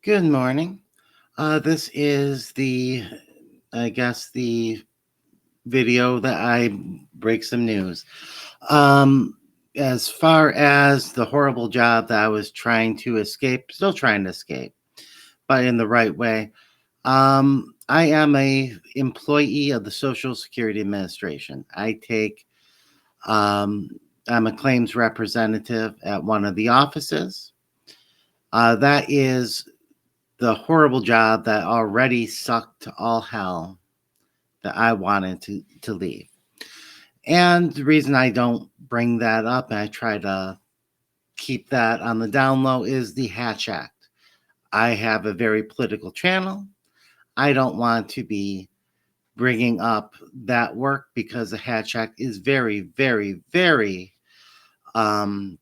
Good morning. This is the video that I break some news. Um, as far as the horrible job that I was trying to escape, still trying to escape, but in the right way. I am a employee of the Social Security Administration. Um, I'm a claims representative at one of the offices. That is the horrible job that already sucked to all hell that I wanted to leave. And the reason I don't bring that up and I try to keep that on the down low is the Hatch Act. I have a very political channel. I don't want to be bringing up that work because the Hatch Act is very, very, very um,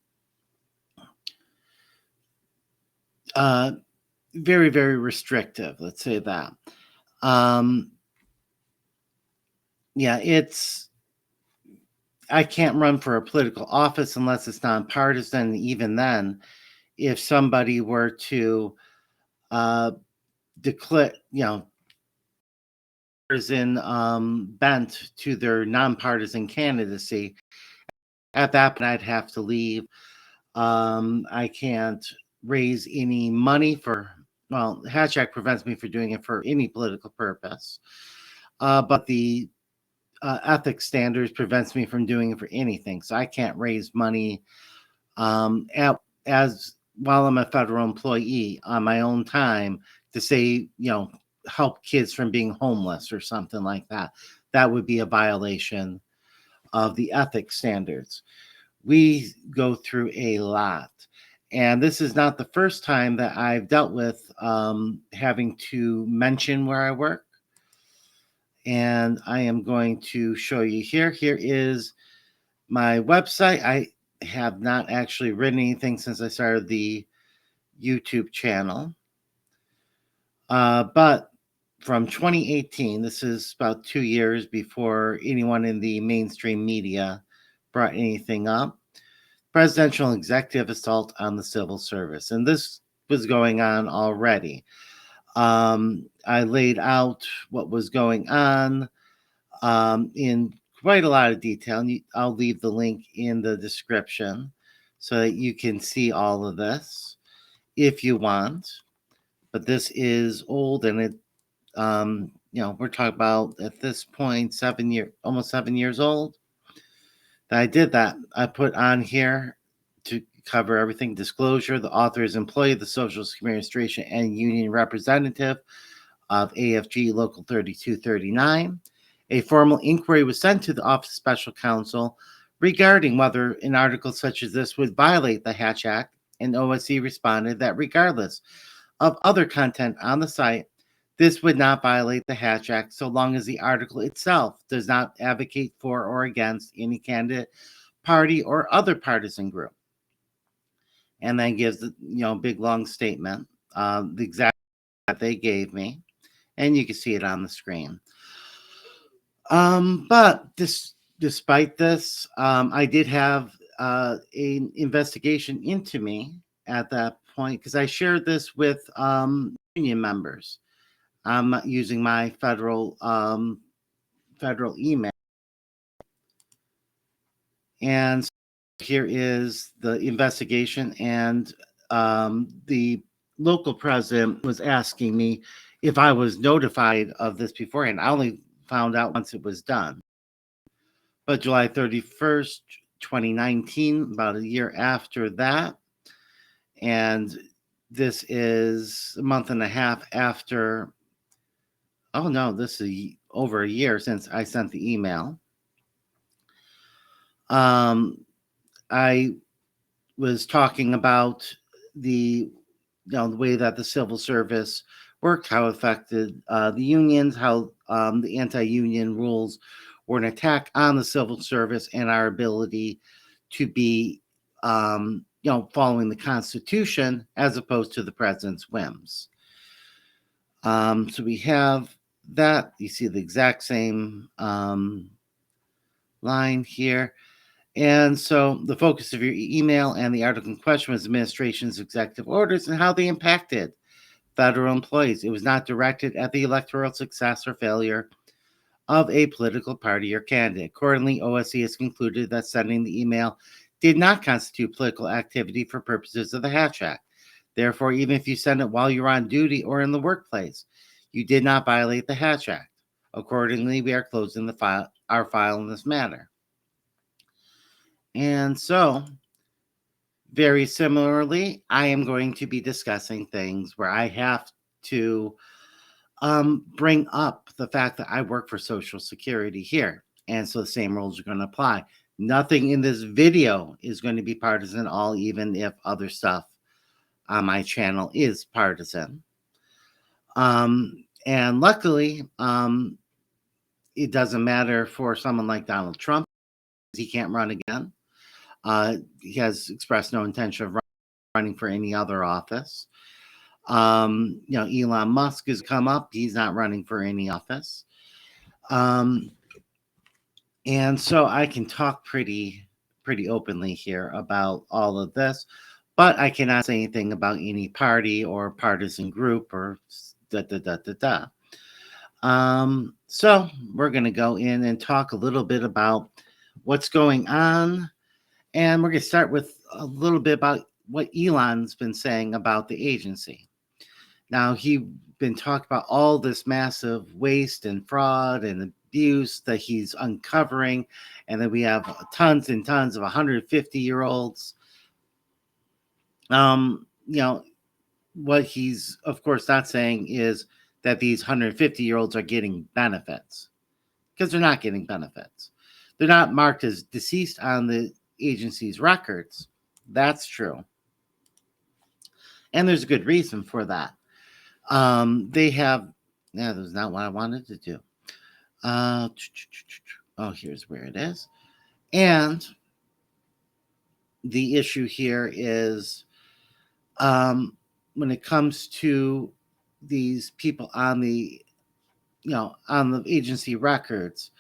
uh, very, very restrictive. Let's say that. Um, yeah, I can't run for a political office unless it's nonpartisan. Even then, if somebody were to uh, declare, partisan bent to their nonpartisan candidacy, at that point I'd have to leave. I can't raise any money for. Well, Hatch Act prevents me from doing it for any political purpose, but the ethics standards prevents me from doing it for anything. So I can't raise money as while I'm a federal employee on my own time to say, help kids from being homeless or something like that. That would be a violation of the ethics standards. We go through a lot. And this is not the first time that I've dealt with having to mention where I work. And I am going to show you here. Here is my website. I have not actually written anything since I started the YouTube channel. But from 2018, this is about 2 years before anyone in the mainstream media brought anything up. Presidential executive assault on the civil service. And this was going on already. I laid out what was going on in quite a lot of detail. And I'll leave the link in the description so that you can see all of this if you want. But this is old, and we're talking about at this point almost 7 years old. That I did that. I put on here to cover everything. Disclosure: the author is employee of the Social Security Administration and union representative of AFG Local 3239. A formal inquiry was sent to the Office of Special Counsel regarding whether an article such as this would violate the Hatch Act, and OSC responded that regardless of other content on the site, this would not violate the Hatch Act so long as the article itself does not advocate for or against any candidate, party, or other partisan group. And then gives the big long statement, the exact that they gave me, and you can see it on the screen. Despite this, I did have an investigation into me at that point because I shared this with union members. I'm using my federal email, and so here is the investigation. And the local president was asking me if I was notified of this beforehand. I only found out once it was done. But July 31st, 2019, about a year after that, and this is a month and a half after. Oh no, this is over a year since I sent the email. I was talking about the way that the civil service worked, how it affected the unions, how the anti-union rules were an attack on the civil service and our ability to be, following the Constitution as opposed to the president's whims. So we have that. You see the exact same line here. And so the focus of your email and the article in question was administration's executive orders and how they impacted federal employees. It was not directed at the electoral success or failure of a political party or candidate. Accordingly, OSC has concluded that sending the email did not constitute political activity for purposes of the Hatch Act. Therefore, even if you send it while you're on duty or in the workplace, you did not violate the Hatch Act. Accordingly, we are closing our file in this matter. And so, very similarly, I am going to be discussing things where I have to bring up the fact that I work for Social Security here. And so the same rules are going to apply. Nothing in this video is going to be partisan at all, even if other stuff on my channel is partisan. And luckily, it doesn't matter for someone like Donald Trump. He can't run again. He has expressed no intention of running for any other office. Elon Musk has come up. He's not running for any office. And so I can talk pretty openly here about all of this, but I cannot say anything about any party or partisan group or da. So we're going to go in and talk a little bit about what's going on. And we're going to start with a little bit about what Elon's been saying about the agency. Now, he's been talking about all this massive waste and fraud and abuse that he's uncovering, and then we have tons and tons of 150-year-olds. What he's, of course, not saying is that these 150-year-olds are getting benefits, because they're not getting benefits. They're not marked as deceased on the agency's records. That's true. And there's a good reason for that. They have, that was not what I wanted to do. Here's where it is. And the issue here is when it comes to these people on the agency records,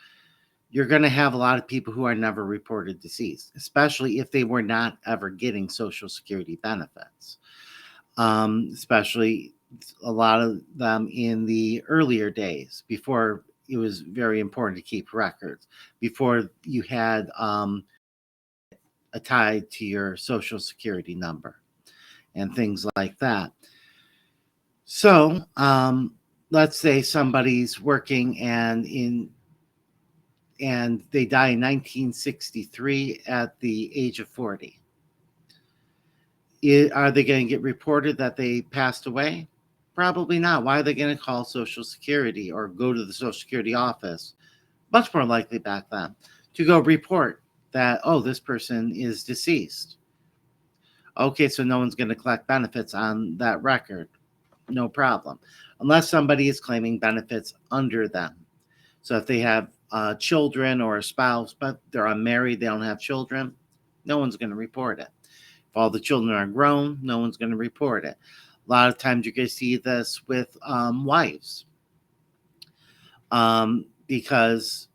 you're going to have a lot of people who are never reported deceased, especially if they were not ever getting Social Security benefits. Especially a lot of them in the earlier days, before it was very important to keep records, before you had a tie to your Social Security number and things like that. So let's say somebody's working and they die in 1963 at the age of 40. Are they going to get reported that they passed away? Probably not. Why are they going to call Social Security or go to the Social Security office? Much more likely back then to go report that, oh, this person is deceased. Okay, so no one's going to collect benefits on that record. No problem. Unless somebody is claiming benefits under them. So if they have children or a spouse, but they're unmarried, they don't have children, no one's going to report it. If all the children are grown, no one's going to report it. A lot of times you're going to see this with wives. Because,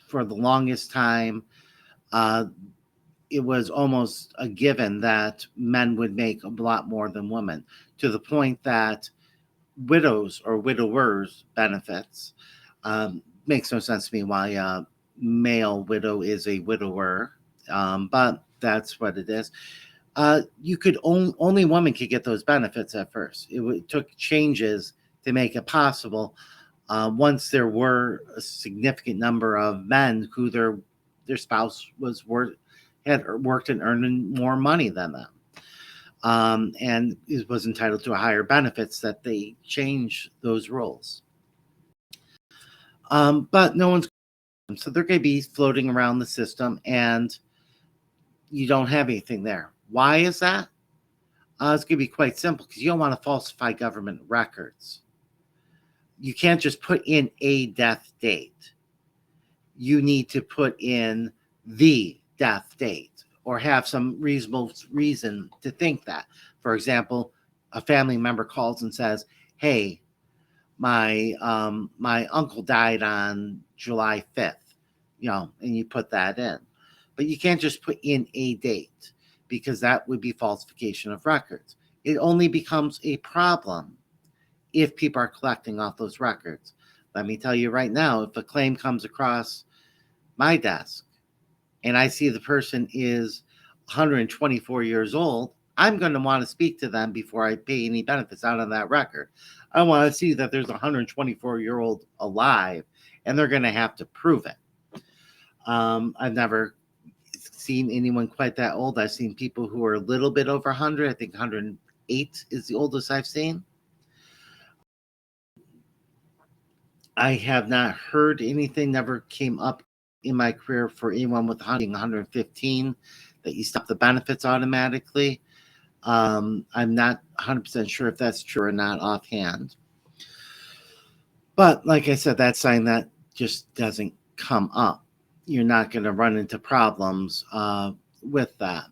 for the longest time, it was almost a given that men would make a lot more than women, to the point that widows or widowers benefits makes no sense to me why a male widow is a widower, but that's what it is. You could only women could get those benefits at first. It took changes to make it possible. Once there were a significant number of men who their spouse had worked and earned more money than them, and was entitled to a higher benefits, that they changed those rules. But no one's, so they're going to be floating around the system, and you don't have anything there. Why is that? It's going to be quite simple, because you don't want to falsify government records. You can't just put in a death date. You need to put in the death date, or have some reasonable reason to think that. For example, a family member calls and says, hey, my uncle died on July 5th, and you put that in. But you can't just put in a date, because that would be falsification of records. It only becomes a problem if people are collecting off those records. Let me tell you right now, if a claim comes across my desk and I see the person is 124 years old, I'm going to want to speak to them before I pay any benefits out on that record. I want to see that there's a 124-year-old alive, and they're going to have to prove it. I've never seen anyone quite that old. I've seen people who are a little bit over 100. I think 108 is the oldest I've seen. I have not heard anything, never came up in my career for anyone with 115 that you stop the benefits automatically. I'm not 100% sure if that's true or not offhand. But like I said, that's something that just doesn't come up. You're not going to run into problems with that.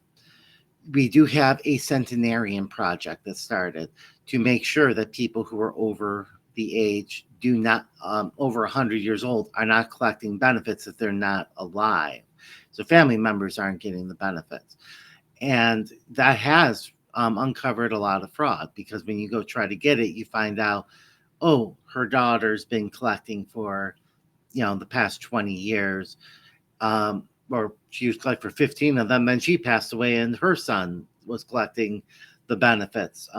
We do have a centenarian project that started to make sure that people who are over the age do not over 100 years old are not collecting benefits if they're not alive. So family members aren't getting the benefits. And that has uncovered a lot of fraud, because when you go try to get it, you find out, oh, her daughter's been collecting for, the past 20 years. Or she was collecting for 15 of them, then she passed away and her son was collecting the benefits.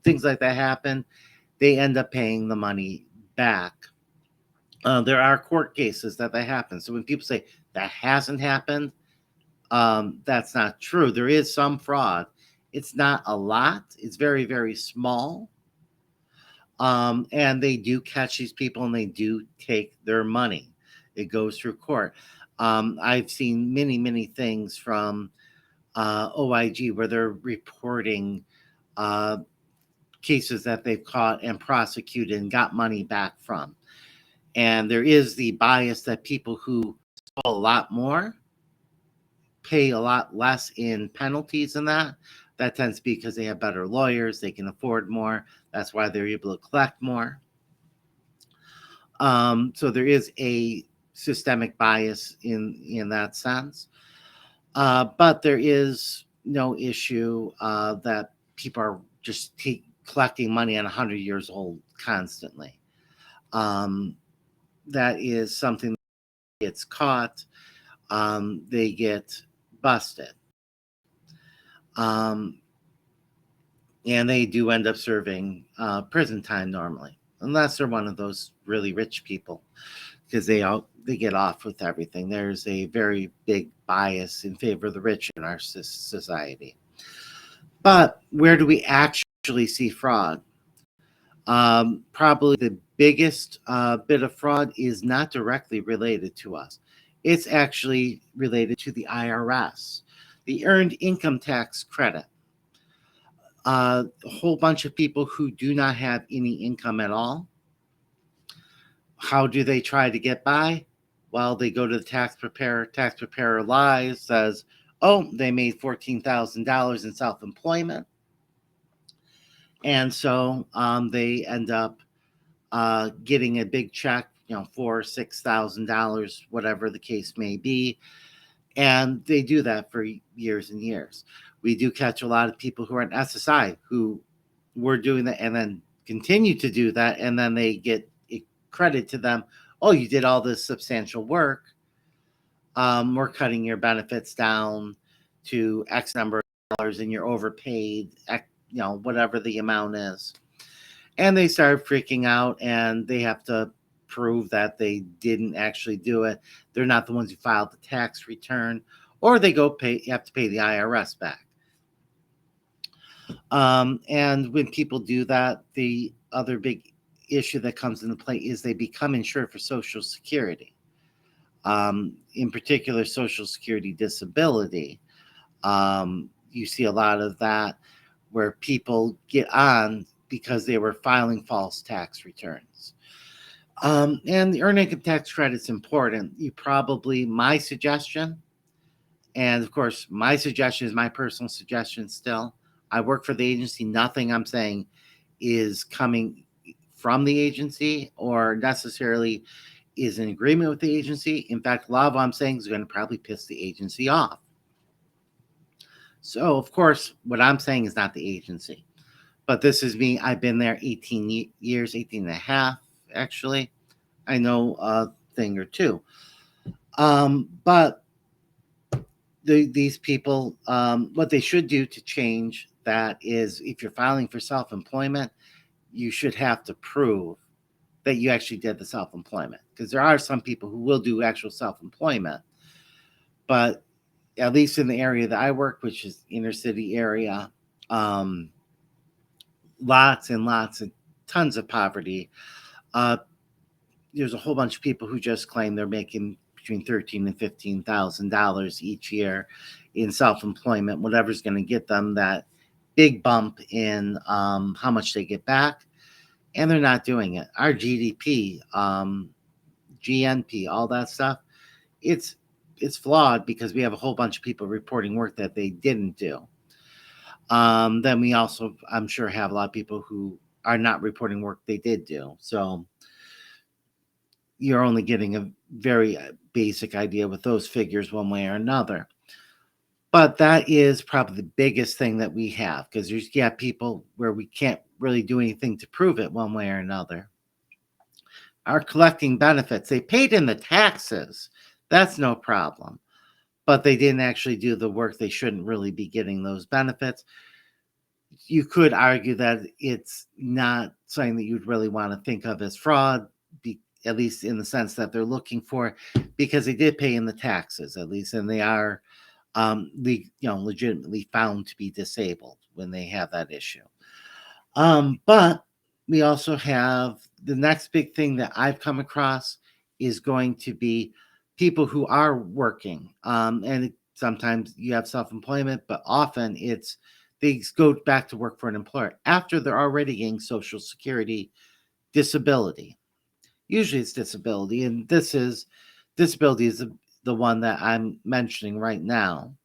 Things like that happen. They end up paying the money back. There are court cases that happen. So when people say that hasn't happened, that's not true. There is some fraud. It's not a lot. It's very, very small. And they do catch these people and they do take their money. It goes through court. I've seen many, many things from OIG where they're reporting cases that they've caught and prosecuted and got money back from. And there is the bias that people who stole a lot more pay a lot less in penalties than that. That tends to be because they have better lawyers, they can afford more. That's why they're able to collect more. So there is a systemic bias in that sense. But there is no issue that people are just collecting money on 100 years old constantly. That is something that gets caught. They get busted. And they do end up serving prison time normally, unless they're one of those really rich people, because they get off with everything. There's a very big bias in favor of the rich in our society. But where do we actually see fraud? Probably the biggest bit of fraud is not directly related to us. It's actually related to the IRS, the Earned Income Tax Credit. A whole bunch of people who do not have any income at all. How do they try to get by? Well, they go to the tax preparer. Tax preparer lies, says, oh, they made $14,000 in self-employment. And so they end up getting a big check, $4,000 or $6,000, whatever the case may be. And they do that for years and years. We do catch a lot of people who are in SSI who were doing that and then continue to do that. And then they get credit to them. Oh, you did all this substantial work. We're cutting your benefits down to X number of dollars and you're overpaid, whatever the amount is. And they start freaking out and they have to prove that they didn't actually do it. They're not the ones who filed the tax return, or they you have to pay the IRS back. And when people do that, the other big issue that comes into play is they become insured for Social Security. In particular, Social Security disability. You see a lot of that where people get on because they were filing false tax returns. And the earned income tax credit's important. My suggestion, and of course, my suggestion is my personal suggestion still. I work for the agency. Nothing I'm saying is coming from the agency or necessarily is in agreement with the agency. In fact, a lot of what I'm saying is going to probably piss the agency off. So, of course, what I'm saying is not the agency. But this is me. I've been there 18 years, 18 and a half, actually. I know a thing or two. But these people, what they should do to change that is if you're filing for self employment, you should have to prove that you actually did the self employment. Because there are some people who will do actual self employment, but at least in the area that I work, which is inner city area, um, lots and lots and tons of poverty. Uh, there's a whole bunch of people who just claim they're making between $13,000 and $15,000 each year in self-employment, whatever's going to get them that big bump in how much they get back, and they're not doing it. Our GDP, GNP, all that stuff, it's it's flawed because we have a whole bunch of people reporting work that they didn't do. Then we also, I'm sure, have a lot of people who are not reporting work they did do. So you're only getting a very basic idea with those figures one way or another. But that is probably the biggest thing that we have because there's people where we can't really do anything to prove it one way or another. Are collecting benefits. They paid in the taxes. That's no problem. But they didn't actually do the work. They shouldn't really be getting those benefits. You could argue that it's not something that you'd really want to think of as fraud, at least in the sense that they're looking for, because they did pay in the taxes, at least, and they are legitimately found to be disabled when they have that issue. But we also have the next big thing that I've come across is going to be people who are working. And sometimes you have self employment, but often it's they go back to work for an employer after they're already getting Social Security disability. Usually it's disability, and disability is the one that I'm mentioning right now.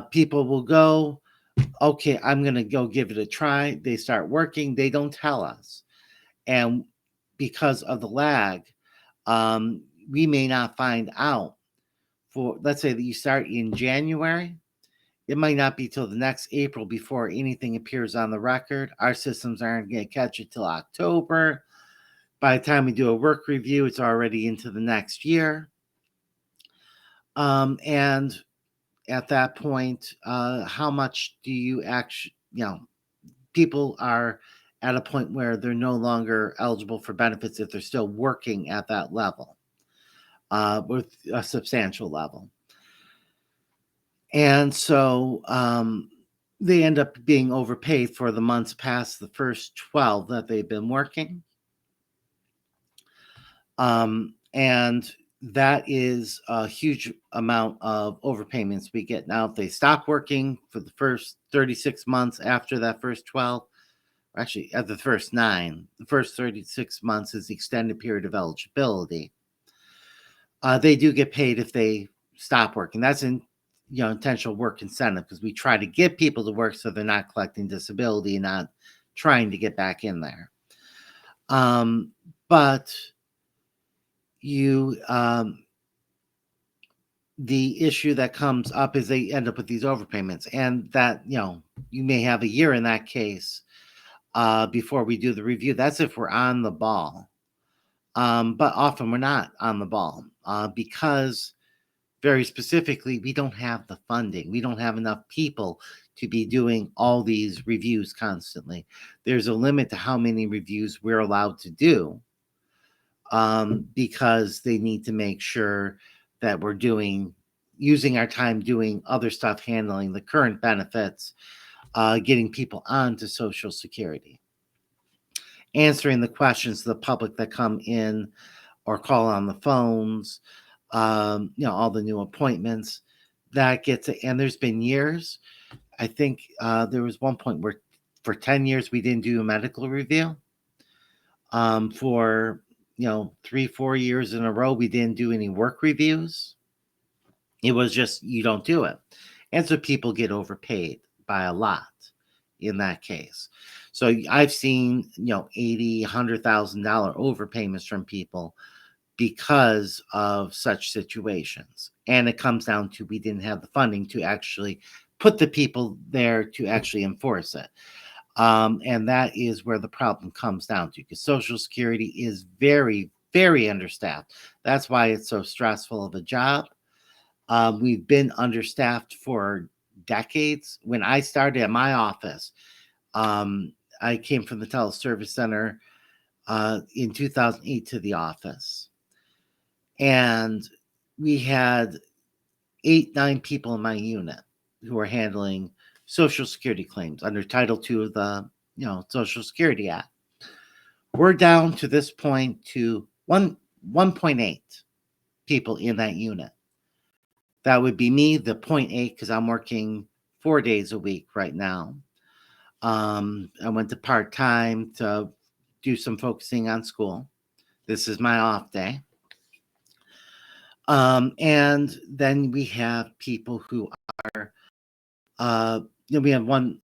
People will go, okay, I'm going to go give it a try. They start working. They don't tell us. And because of the lag, we may not find out for, let's say that you start in January. It might not be till the next April before anything appears on the record. Our systems aren't going to catch it till October. By the time we do a work review, it's already into the next year. And at that point, how much do you actually, people are at a point where they're no longer eligible for benefits if they're still working at that level, with a substantial level. And so they end up being overpaid for the months past the first 12 that they've been working. And that is a huge amount of overpayments we get. Now, if they stop working for the first 36 months after that first 12, actually at the first 9, the first 36 months is the extended period of eligibility. They do get paid if they stop working. That's intentional work incentive because we try to get people to work so they're not collecting disability and not trying to get back in there. But you the issue that comes up is they end up with these overpayments, and that you may have a year in that case before we do the review. That's if we're on the ball, but often we're not on the ball because very specifically we don't have the funding. We don't have enough people to be doing all these reviews constantly. There's a limit to how many reviews we're allowed to do. Because they need to make sure that we're using our time doing other stuff, handling the current benefits, getting people onto Social Security, answering the questions to the public that come in or call on the phones, all the new appointments that gets it. And there's been years, I think there was one point where for 10 years we didn't do a medical review. For 3-4 years in a row, we didn't do any work reviews. It was just, you don't do it. And so people get overpaid by a lot in that case. So I've seen, $80,000, $100,000 overpayments from people because of such situations. And it comes down to, we didn't have the funding to actually put the people there to actually enforce it. And that is where the problem comes down to, because Social Security is very, very understaffed. That's why it's so stressful of a job. We've been understaffed for decades. When I started at my office, um, I came from the teleservice center in 2008 to the office. And we had 8, 9 people in my unit who were handling Social Security claims under Title II of the Social Security Act. We're down to this point to 1.8 people in that unit. That would be me, the 0.8, because I'm working 4 days a week right now. I went to part time to do some focusing on school. This is my off day. And then we have people who are, we have one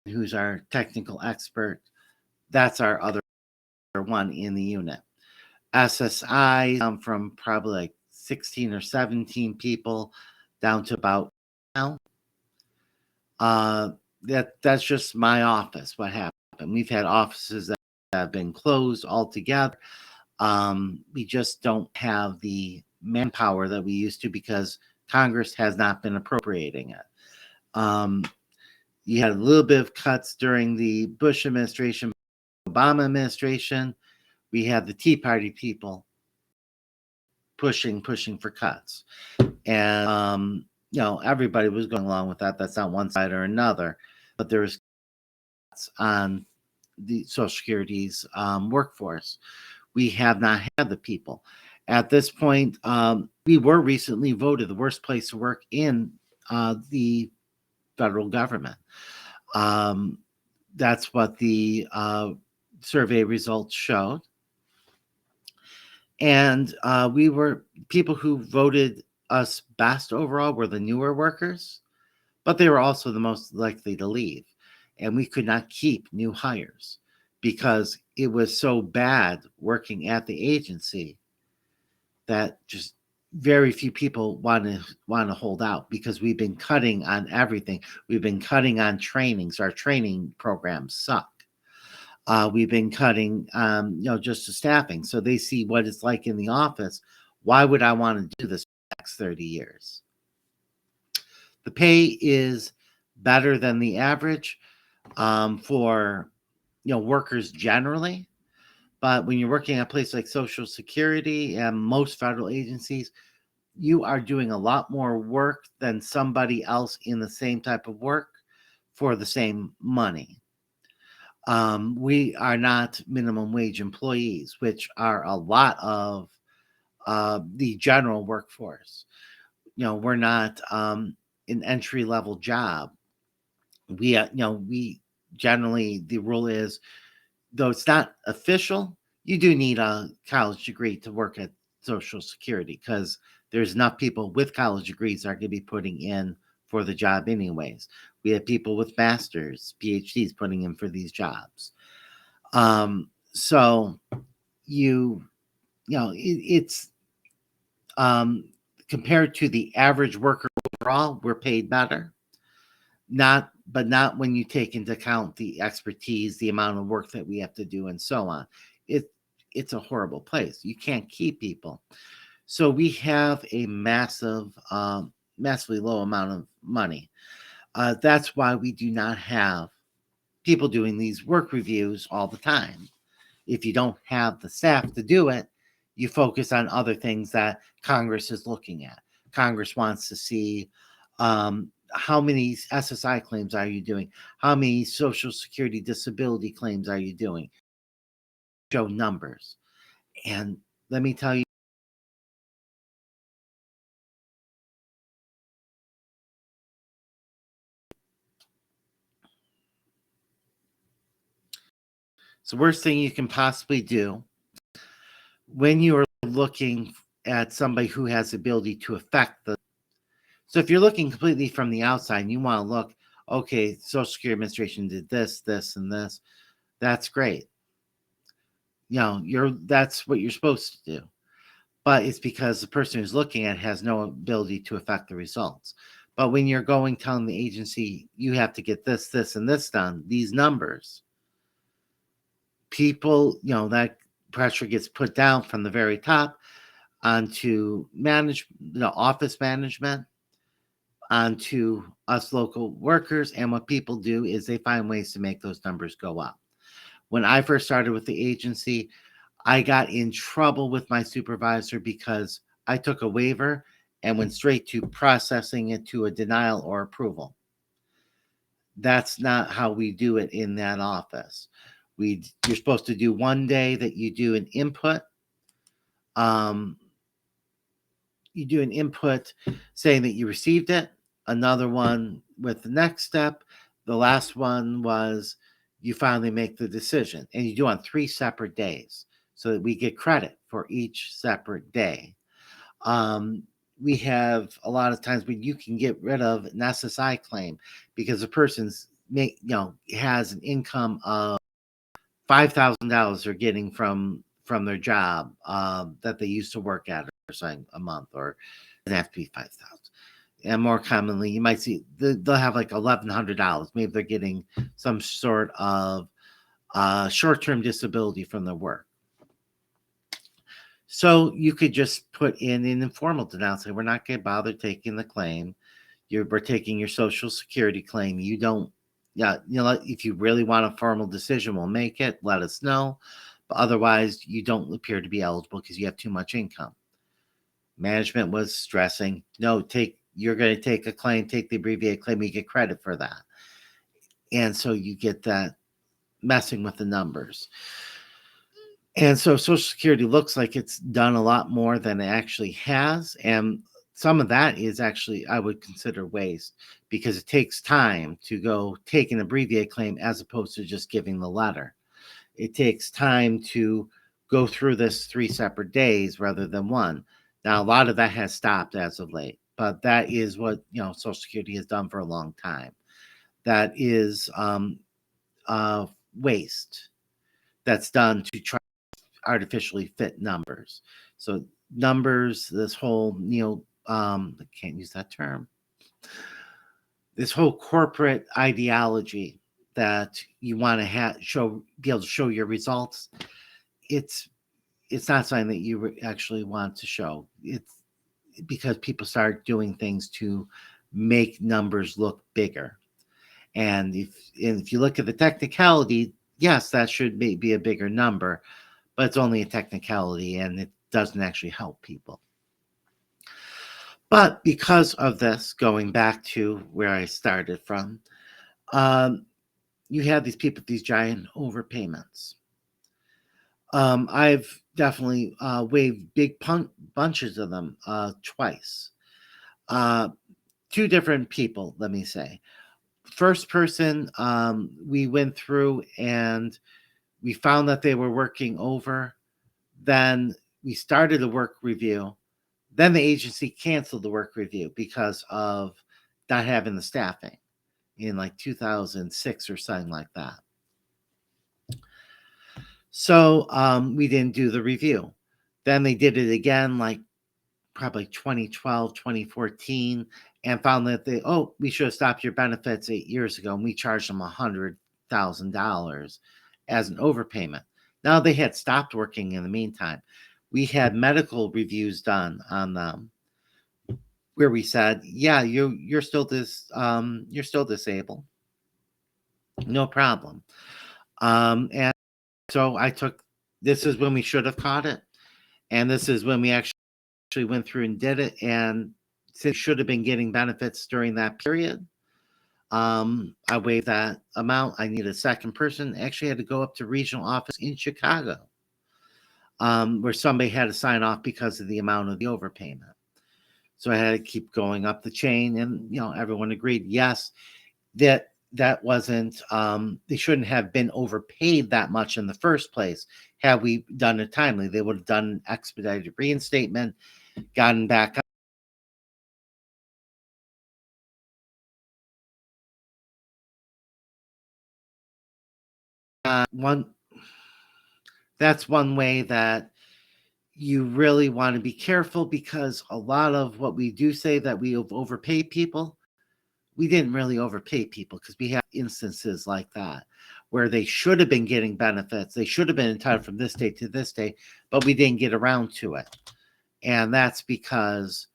who's our technical expert. That's our other one in the unit. SSI from probably like 16 or 17 people down to about now. That's just my office. What happened? We've had offices that have been closed altogether. We just don't have the manpower that we used to because Congress has not been appropriating it. You had a little bit of cuts during the Bush administration, Obama administration. We had the Tea Party people pushing for cuts. And, everybody was going along with that. That's not one side or another. But there was cuts on the Social Security's workforce. We have not had the people. At this point, we were recently voted the worst place to work in the federal government. That's what the survey results showed. And we were people who voted us best overall were the newer workers, but they were also the most likely to leave. And we could not keep new hires because it was so bad working at the agency that just very few people want to hold out because we've been cutting on everything. We've been cutting on trainings. Our training programs suck. We've been cutting, just the staffing. So they see what it's like in the office. Why would I want to do this for the next 30 years? The pay is better than the average for, workers generally. But when you're working at a place like Social Security and most federal agencies, you are doing a lot more work than somebody else in the same type of work for the same money. We are not minimum wage employees, which are a lot of the general workforce. We're not an entry level job. We generally, the rule is, though it's not official, you do need a college degree to work at Social Security because there's enough people with college degrees that are going to be putting in for the job anyways. We have people with masters, PhDs putting in for these jobs. So it's compared to the average worker overall, we're paid better. Not when you take into account the expertise, the amount of work that we have to do, and so on. It's a horrible place. You can't keep people. So we have a massively low amount of money. That's why we do not have people doing these work reviews all the time. If you don't have the staff to do it, you focus on other things that Congress is looking at. Congress wants to see how many SSI claims are you doing? How many Social Security disability claims are you doing? Show numbers. And let me tell you, it's the worst thing you can possibly do when you are looking at somebody who has the ability to affect the. So if you're looking completely from the outside and you want to look, okay, Social Security Administration did this, this, and this, that's great. That's what you're supposed to do. But it's because the person who's looking at it has no ability to affect the results. But when you're going telling the agency you have to get this, this, and this done, these numbers, people, that pressure gets put down from the very top onto office management, onto us local workers. And what people do is they find ways to make those numbers go up. When I first started with the agency, I got in trouble with my supervisor because I took a waiver and went straight to processing it to a denial or approval. That's not how we do it in that office. You're supposed to do one day that you do an input. Um, you do an input saying that you received it, another one with the next step. The last one was you finally make the decision, and you do on 3 separate days so that we get credit for each separate day. Um, we have a lot of times when you can get rid of an SSI claim because the person's has an income of $5,000 they're getting from their job that they used to work at or something a month, or it have to be 5,000. And more commonly, you might see they'll have like $1,100. Maybe they're getting some sort of short-term disability from their work. So you could just put in an informal denial, say, we're not going to bother taking the claim. We're taking your Social Security claim. You don't, if you really want a formal decision, we'll make it. Let us know. But otherwise, you don't appear to be eligible because you have too much income. Management was stressing, no, you're going to take a claim, take the abbreviated claim, you get credit for that. And so you get that messing with the numbers. And so Social Security looks like it's done a lot more than it actually has. And some of that is actually, I would consider waste because it takes time to go take an abbreviated claim as opposed to just giving the letter. It takes time to go through this 3 separate days rather than one. Now, a lot of that has stopped as of late, but that is what, Social Security has done for a long time. That is waste that's done to try artificially fit numbers. So numbers, this whole I can't use that term. This whole corporate ideology that you want to be able to show your results. It's not something that you actually want to show. It's because people start doing things to make numbers look bigger. And if you look at the technicality, yes, that should be a bigger number, but it's only a technicality and it doesn't actually help people. But because of this, going back to where I started from, you have these people with these giant overpayments. I've definitely waived big bunches of them twice. 2 different people, let me say. First person, we went through and we found that they were working over. Then we started a work review. Then the agency canceled the work review because of not having the staffing in like 2006 or something like that. So we didn't do the review. Then they did it again, like probably 2012, 2014, and found that we should have stopped your benefits 8 years ago. And we charged them $100,000 as an overpayment. Now they had stopped working in the meantime. We had medical reviews done on them where we said, yeah, you're still disabled. No problem. And so this is when we should have caught it. And this is when we actually went through and did it. And since we should have been getting benefits during that period, I waived that amount. I needed a second person. Actually had to go up to regional office in Chicago, where somebody had to sign off because of the amount of the overpayment. So I had to keep going up the chain, and everyone agreed, yes, that wasn't they shouldn't have been overpaid that much in the first place. Had we done it timely, they would have done an expedited reinstatement, gotten back that's one way that you really want to be careful, because a lot of what we do say that we have overpaid people we didn't really overpay people because we have instances like that where they should have been getting benefits. They should have been entitled from this date to this date, but we didn't get around to it. And that's because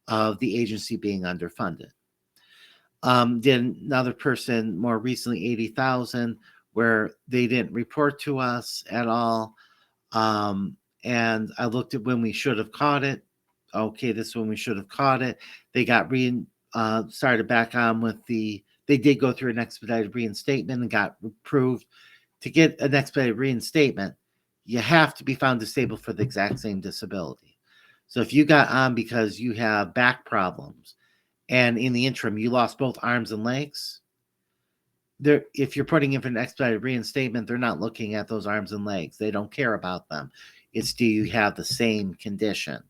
of the agency being underfunded. Then another person more recently, 80,000, where they didn't report to us at all. And I looked at when we should have caught it. Okay, this is when we should have caught it. They got started back on with they did go through an expedited reinstatement and got approved. To get an expedited reinstatement, you have to be found disabled for the exact same disability. So if you got on because you have back problems and in the interim you lost both arms and legs, if you're putting in for an expedited reinstatement, they're not looking at those arms and legs. They don't care about them. It's, do you have the same condition?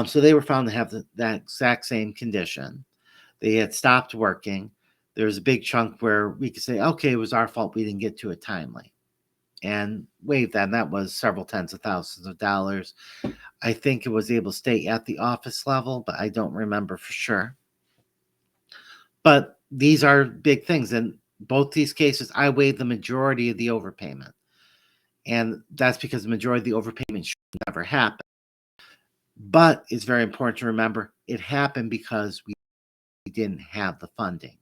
So they were found to have that exact same condition. They had stopped working. There's a big chunk where we could say, okay, it was our fault we didn't get to it timely, and waive that. And that was several tens of thousands of dollars. I think it was able to stay at the office level, but I don't remember for sure. But these are big things. And both these cases, I waived the majority of the overpayment. And that's because the majority of the overpayment should never happen. But it's very important to remember it happened because we didn't have the funding.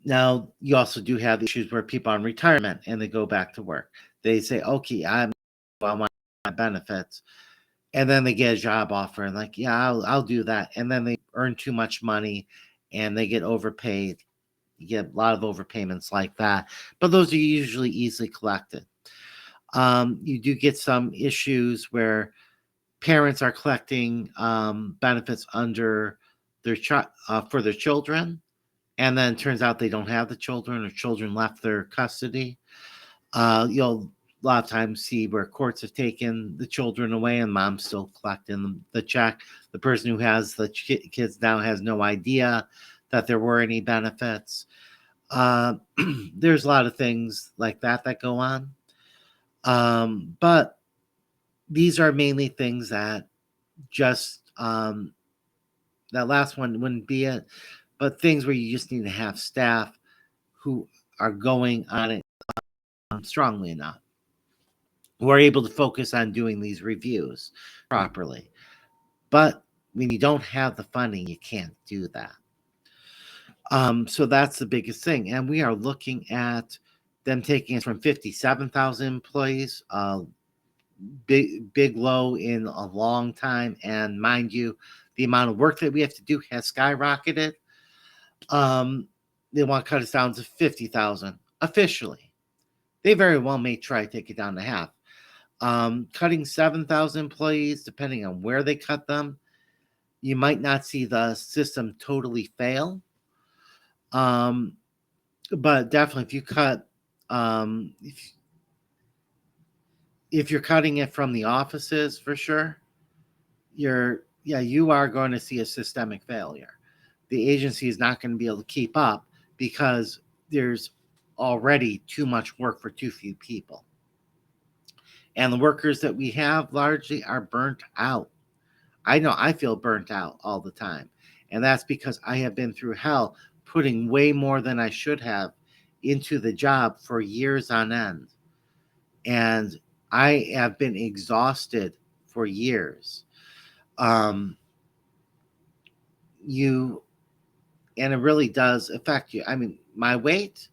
Now, you also do have issues where people are on retirement and they go back to work. They say, okay, I want my benefits. And then they get a job offer and like, yeah, I'll do that. And then they earn too much money and they get overpaid. You get a lot of overpayments like that. But those are usually easily collected. You do get some issues where parents are collecting benefits under their for their children, and then it turns out they don't have the children, or children left their custody. You'll a lot of times see where courts have taken the children away and mom's still collecting the check. The person who has the kids now has no idea that there were any benefits. There's a lot of things like that go on. But these are mainly things that just, that last one wouldn't be it, but things where you just need to have staff who are going on it strongly enough, who are able to focus on doing these reviews properly. But when you don't have the funding, you can't do that. So that's the biggest thing. And we are looking at them taking us from 57,000 employees, big low in a long time. And mind you, the amount of work that we have to do has skyrocketed. They want to cut us down to 50,000 officially. They very well may try to take it down to half. Cutting 7,000 employees, depending on where they cut them, you might not see the system totally fail. But definitely, if you cut, if you're cutting it from the offices, for sure, you are going to see a systemic failure. The agency is not going to be able to keep up because there's already too much work for too few people. And the workers that we have largely are burnt out. I know I feel burnt out all the time. And that's because I have been through hell putting way more than I should have into the job for years on end. And I have been exhausted for years. And it really does affect you. I mean, my weight,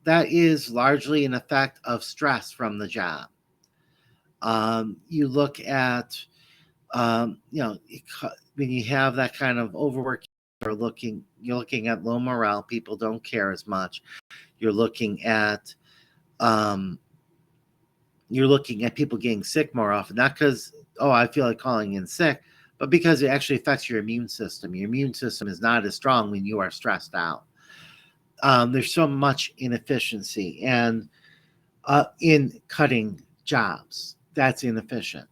that is largely an effect of stress from the job. You look at, when you have that kind of overwork, you're looking at low morale. People don't care as much. You're looking at people getting sick more often, not because, I feel like calling in sick, but because it actually affects your immune system. Your immune system is not as strong when you are stressed out. There's so much inefficiency and in cutting jobs. That's inefficient.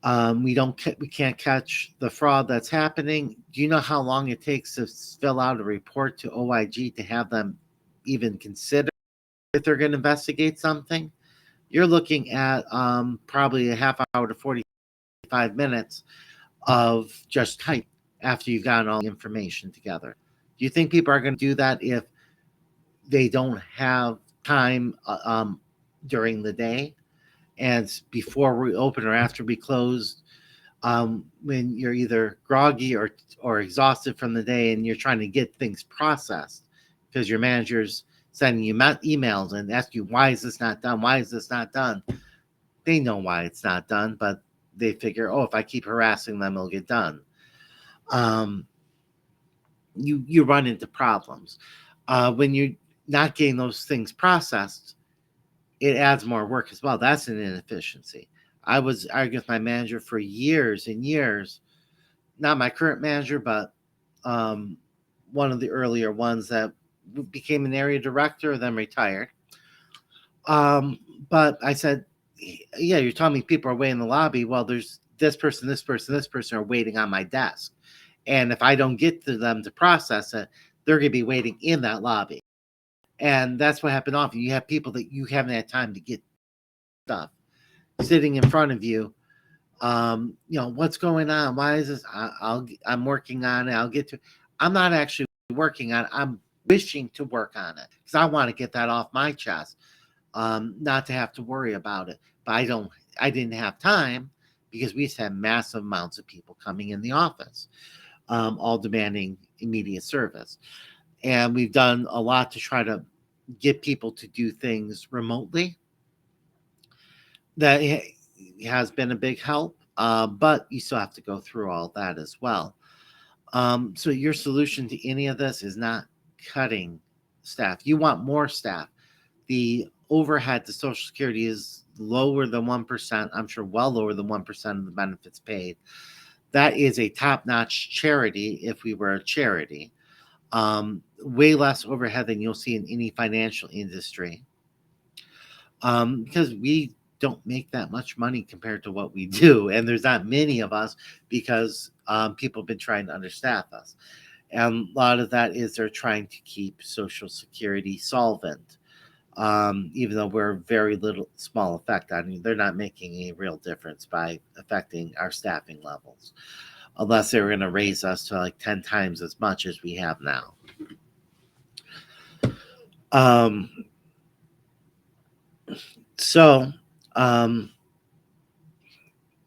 We can't catch the fraud that's happening. Do you know how long it takes to fill out a report to OIG to have them even consider if they're going to investigate something? You're looking at probably a half hour to 45 minutes of just type. after you've gotten all the information together. Do you think people are going to do that if they don't have time during the day and before we open or after we close, when you're either groggy or exhausted from the day and you're trying to get things processed because your manager's sending you emails and ask you, why is this not done? Why is this not done? They know why it's not done, but they figure, oh, if I keep harassing them, it'll get done. Um, you run into problems when you're not getting those things processed. It adds more work as well. That's an inefficiency. I was arguing with my manager for years and years, not my current manager, but um, one of the earlier ones that became an area director, then retired. Um, but I said, yeah, you're telling me people are waiting in the lobby. Well, there's this person, this person, this person are waiting on my desk. And if I don't get to them to process it, they're going to be waiting in that lobby. And that's what happened often. You have people that you haven't had time to get stuff sitting in front of you. What's going on? Why is this? I'm working on it. I'll get to. I'm not actually working on it. I'm wishing to work on it because I want to get that off my chest, not to have to worry about it. But I don't. I didn't have time because we used to have massive amounts of people coming in the office, all demanding immediate service, and we've done a lot to try to get people to do things remotely. That has been a big help, but you still have to go through all that as well. So your solution to any of this is not cutting staff. You want more staff. The overhead to Social Security is lower than 1%. I'm sure well lower than 1% of the benefits paid. That is a top-notch charity if we were a charity. Way less overhead than you'll see in any financial industry. Because we don't make that much money compared to what we do. And there's not many of us because people have been trying to understaff us. And a lot of that is they're trying to keep Social Security solvent. Even though we're very little small effect on you, they're not making a real difference by affecting our staffing levels, unless they were going to raise us to like 10 times as much as we have now. Um, so,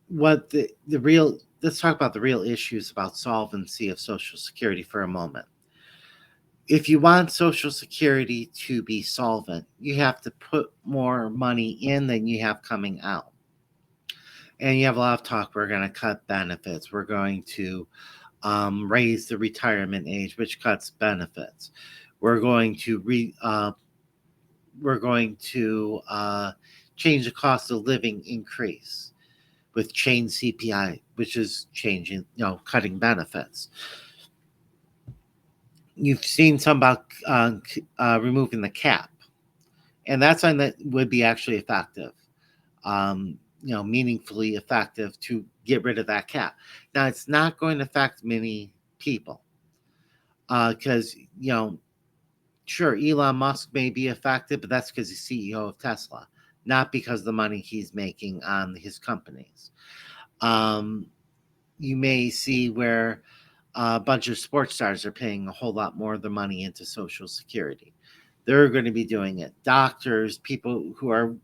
what the real let's talk about the real issues about solvency of Social Security for a moment. If you want Social Security to be solvent, you have to put more money in than you have coming out. And you have a lot of talk. We're going to cut benefits. We're going to raise the retirement age, which cuts benefits. We're going to change the cost of living increase with chain CPI, which is changing, cutting benefits. You've seen some about removing the cap, and that's something that would be actually effective, meaningfully effective to get rid of that cap. Now, it's not going to affect many people because, sure, Elon Musk may be affected, but that's because he's CEO of Tesla, not because of the money he's making on his companies. You may see where a bunch of sports stars are paying a whole lot more of their money into Social Security. They're going to be doing it. Doctors, people who are,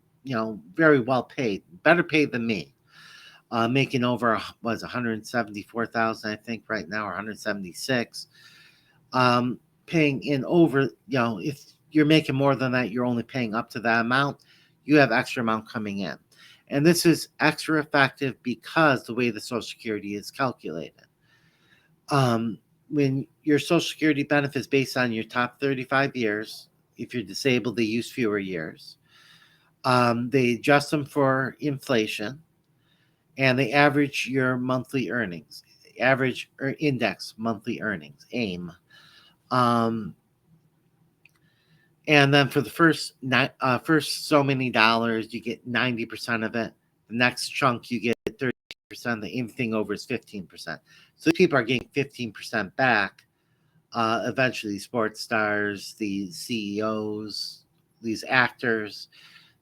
very well paid, better paid than me, making over 174,000, I think, right now, or 176. Paying in over, if you're making more than that, you're only paying up to that amount. You have extra amount coming in. And this is extra effective because the way the Social Security is calculated. When your Social Security benefits based on your top 35 years, if you're disabled, they use fewer years. They adjust them for inflation, and they average your monthly earnings, average or index monthly earnings, AIM. And then for the first so many dollars, you get 90% of it. The next chunk, you get 30%. The anything over is 15%. So people are getting 15% back. Eventually, these sports stars, these CEOs, these actors,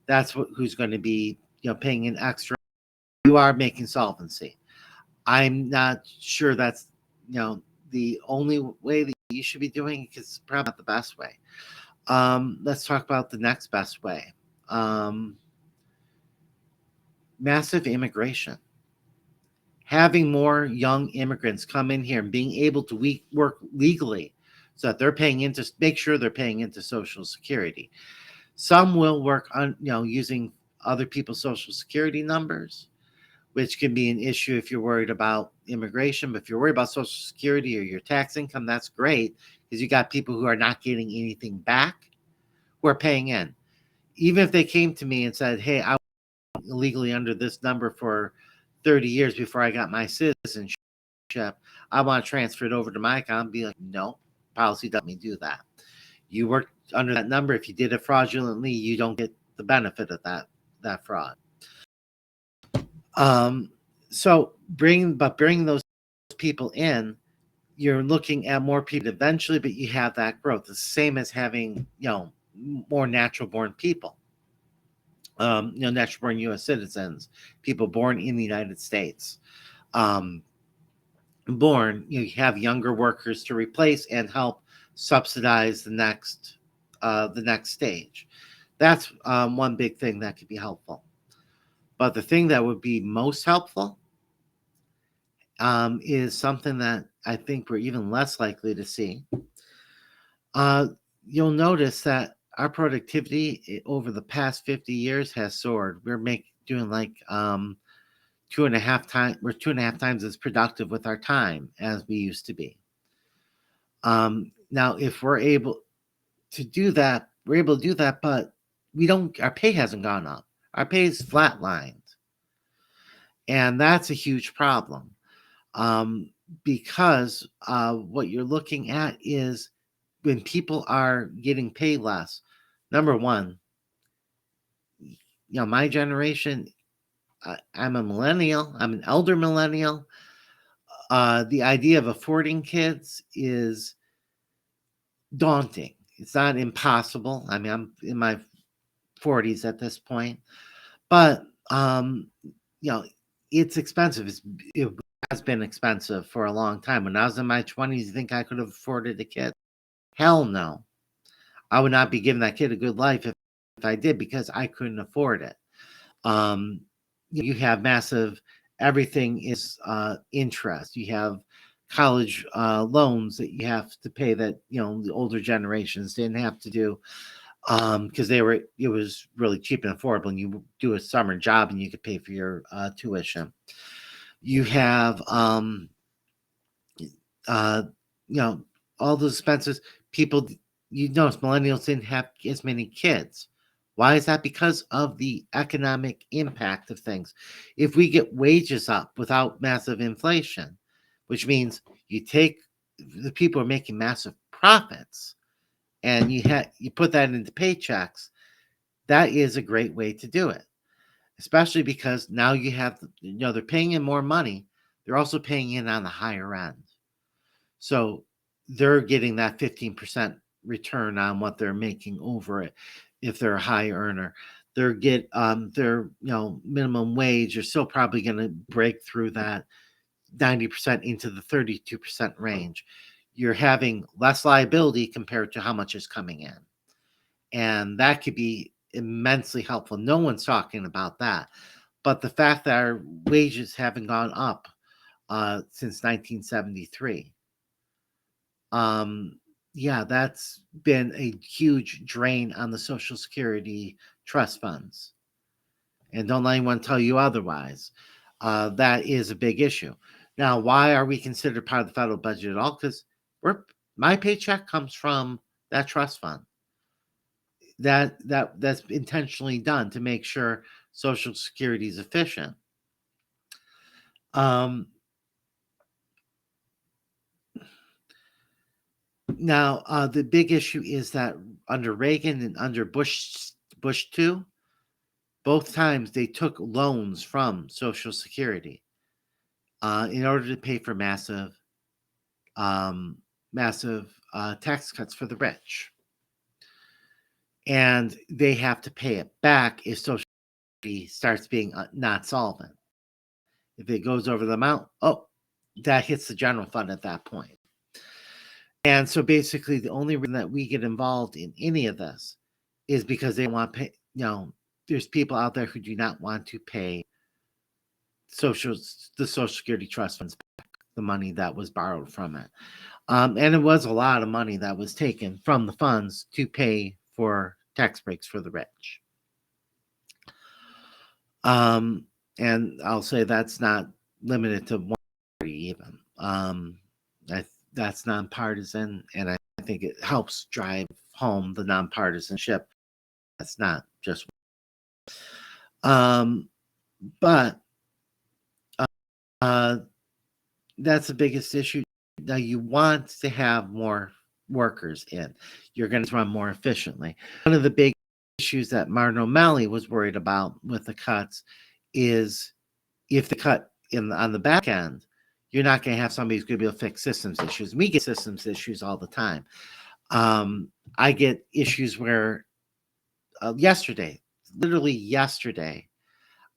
that's who's going to be, paying an extra. You are making solvency. I'm not sure that's the only way that you should be doing it is probably not the best way. Let's talk about the next best way. Um, Massive immigration. Having more young immigrants come in here and being able to work legally so that they're paying into, make sure they're paying into Social Security. Some will work on, using other people's Social Security numbers, which can be an issue if you're worried about immigration. But if you're worried about Social Security or your tax income, that's great because you got people who are not getting anything back who are paying in. Even if they came to me and said, hey, I was illegally under this number for 30 years before I got my citizenship, I want to transfer it over to my account, be like, no, policy doesn't let me do that. You worked under that number. If you did it fraudulently, you don't get the benefit of that fraud. Um, so bring those people in, you're looking at more people eventually, but you have that growth. The same as having, more natural born people. Natural born U.S. citizens, people born in the United States. Um, you have younger workers to replace and help subsidize the next stage. That's one big thing that could be helpful. But the thing that would be most helpful is something that I think we're even less likely to see. Uh, you'll notice that our productivity over the past 50 years has soared. Doing like 2.5 times. We're 2.5 times as productive with our time as we used to be. Now, if we're able to do that, but we don't. Our pay hasn't gone up. Our pay is flatlined, and that's a huge problem. Um, because what you're looking at is when people are getting paid less. Number one, my generation. I'm a millennial. I'm an elder millennial. The idea of affording kids is daunting. It's not impossible. I mean, I'm in my 40s at this point, but you know, it's expensive. It has been expensive for a long time. When I was in my 20s, you think I could have afforded a kid? Hell no. I would not be giving that kid a good life if I did because I couldn't afford it. Um, you have massive, everything is interest. You have college loans that you have to pay that, the older generations didn't have to do because it was really cheap and affordable. And you do a summer job and you could pay for your tuition. You have, uh, you know, all those expenses. People, notice millennials didn't have as many kids. Why is that? Because of the economic impact of things. If we get wages up without massive inflation, which means you take the people are making massive profits and you put that into paychecks, that is a great way to do it. Especially because now you have, they're paying in more money. They're also paying in on the higher end. So they're getting that 15% return on what they're making over it if they're a high earner. Their minimum wage are still probably going to break through that 90% into the 32% range. You're having less liability compared to how much is coming in. And that could be immensely helpful. No one's talking about that. But the fact that our wages haven't gone up since 1973, yeah, that's been a huge drain on the Social Security trust funds. And don't let anyone tell you otherwise. That is a big issue. Now, why are we considered part of the federal budget at all? Because my paycheck comes from that trust fund. That's intentionally done to make sure Social Security is efficient. Um, Now, the big issue is that under Reagan and under Bush too, both times they took loans from Social Security in order to pay for um, massive tax cuts for the rich, and they have to pay it back if Social Security starts being not solvent. If it goes over the amount, oh, that hits the general fund at that point. And so basically, the only reason that we get involved in any of this is because they want to pay. There's people out there who do not want to pay social the Social Security trust funds back, the money that was borrowed from it. And it was a lot of money that was taken from the funds to pay for tax breaks for the rich. And I'll say that's not limited to one party even. That's nonpartisan, and I think it helps drive home the nonpartisanship. That's not just. But that's the biggest issue. Now you want to have more workers in. You're going to run more efficiently. One of the big issues that Martin O'Malley was worried about with the cuts is if the cut on the back end, you're not going to have somebody who's going to be able to fix systems issues. We get systems issues all the time. I get issues where literally yesterday,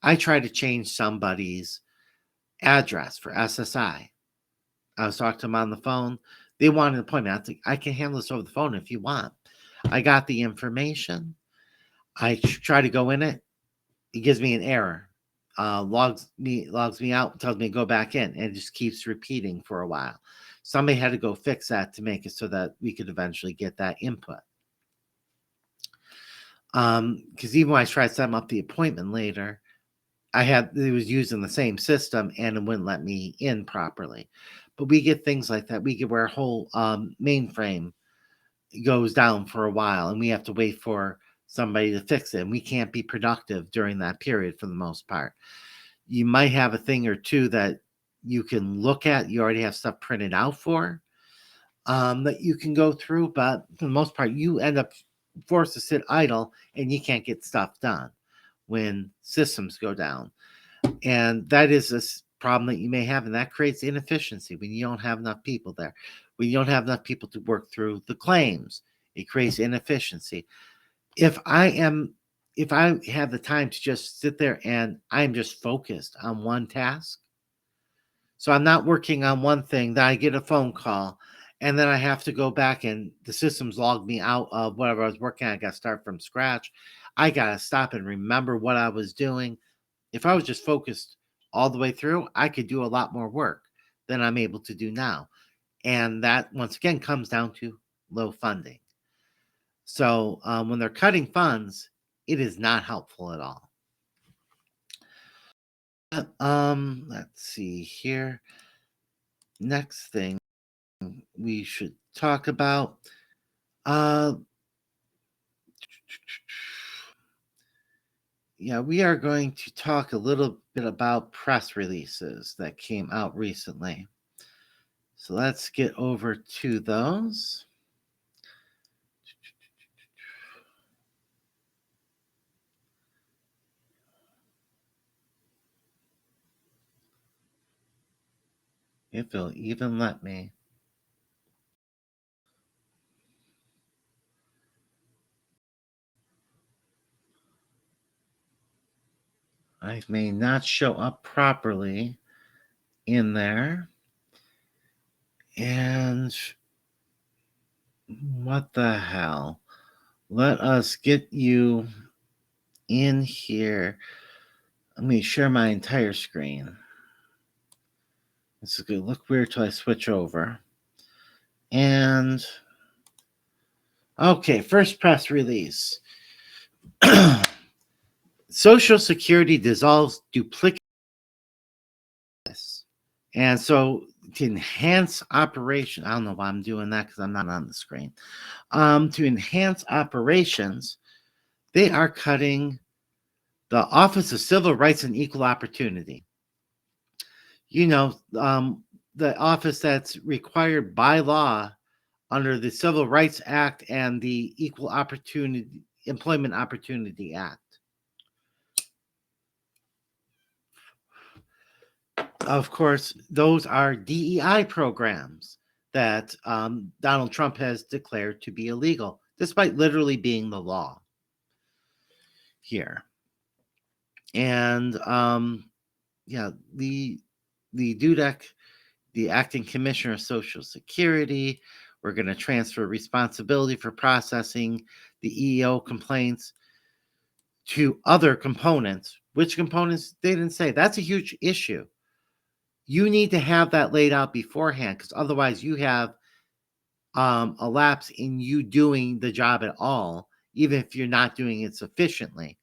I tried to change somebody's address for SSI. I was talking to them on the phone. They wanted an appointment. I think I can handle this over the phone if you want. I got the information. I try to go in it. It gives me an error. Logs me out, tells me to go back in, and it just keeps repeating for a while. Somebody had to go fix that to make it so that we could eventually get that input. Because even when I tried setting up the appointment later, it was using the same system and it wouldn't let me in properly. But we get things like that. We get where a whole mainframe goes down for a while and we have to wait for somebody to fix it. And we can't be productive during that period for the most part. You might have a thing or two that you can look at. You already have stuff printed out for that you can go through. But for the most part, you end up forced to sit idle and you can't get stuff done when systems go down. And that is a problem that you may have, and that creates inefficiency when you don't have enough people there. When you don't have enough people to work through the claims, it creates inefficiency. If I have the time to just sit there and I'm just focused on one task, so I'm not working on one thing, then I get a phone call, and then I have to go back and the system's logged me out of whatever I was working on. I got to start from scratch. I got to stop and remember what I was doing. If I was just focused all the way through, I could do a lot more work than I'm able to do now. And that, once again, comes down to low funding. So when they're cutting funds, it is not helpful at all. Let's see here. Next thing we should talk about. Yeah, we are going to talk a little bit about press releases that came out recently. So let's get over to those. If it'll even let me. I may not show up properly in there. And what the hell? Let us get you in here. Let me share my entire screen. This is going to look weird till I switch over. And okay, first press release. Social Security dissolves duplicitous. And so to enhance operation, I don't know why I'm doing that because I'm not on the screen. To enhance operations, they are cutting the Office of Civil Rights and Equal Opportunity. The office that's required by law under the Civil Rights Act and the Employment Opportunity Act. Of course, those are DEI programs that Donald Trump has declared to be illegal, despite literally being the law here. And the DUDEC the acting commissioner of Social Security. We're going to transfer responsibility for processing the EEO complaints to other components. Which components? They didn't say. That's a huge issue. You need to have that laid out beforehand, because otherwise you have a lapse in you doing the job at all, even if you're not doing it sufficiently.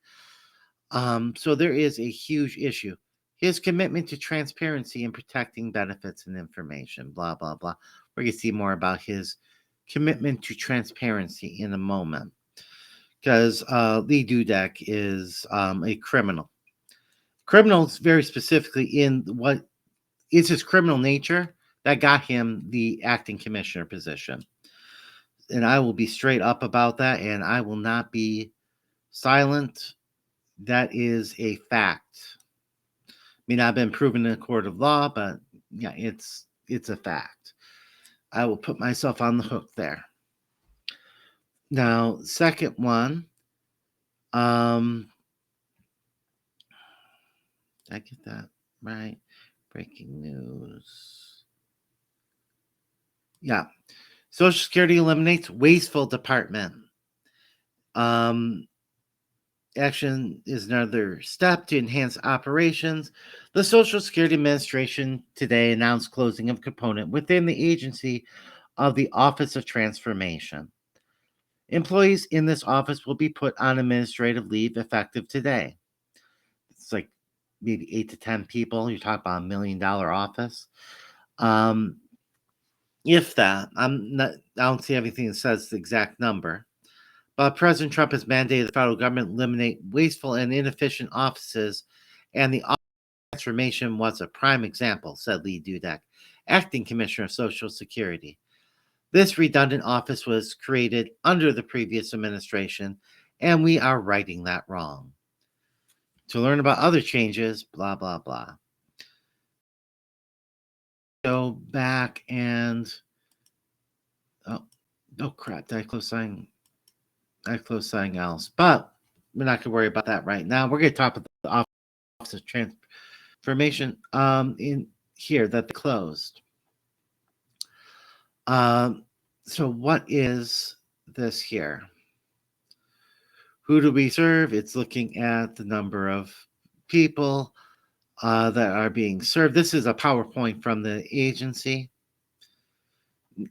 So there is a huge issue. His commitment to transparency and protecting benefits and information, blah, blah, blah. We're going to see more about his commitment to transparency in a moment, because Lee Dudek is a criminal. Criminals, very specifically, in what is his criminal nature that got him the acting commissioner position. And I will be straight up about that, and I will not be silent. That is a fact. May not have been proven in a court of law, but yeah, it's a fact. I will put myself on the hook there. Now, second one, did I get that right? Breaking news. Yeah. Social Security eliminates wasteful department. Action is another step to enhance operations. The Social Security Administration today announced closing of component within the agency of the Office of Transformation. Employees in this office will be put on administrative leave effective today. It's like maybe 8 to 10 people. You're talking about $1 million office. If that, I don't see anything that says the exact number. But President Trump has mandated the federal government eliminate wasteful and inefficient offices, and the office of transformation was a prime example, said Lee Dudek, acting commissioner of Social Security. This redundant office was created under the previous administration, and we are righting that wrong. To learn about other changes, blah, blah, blah. Go back and oh crap, did I close something? I closed something else, but we're not going to worry about that right now. We're going to talk about the Office of Transformation in here that they closed. So what is this here? Who do we serve? It's looking at the number of people that are being served. This is a PowerPoint from the agency.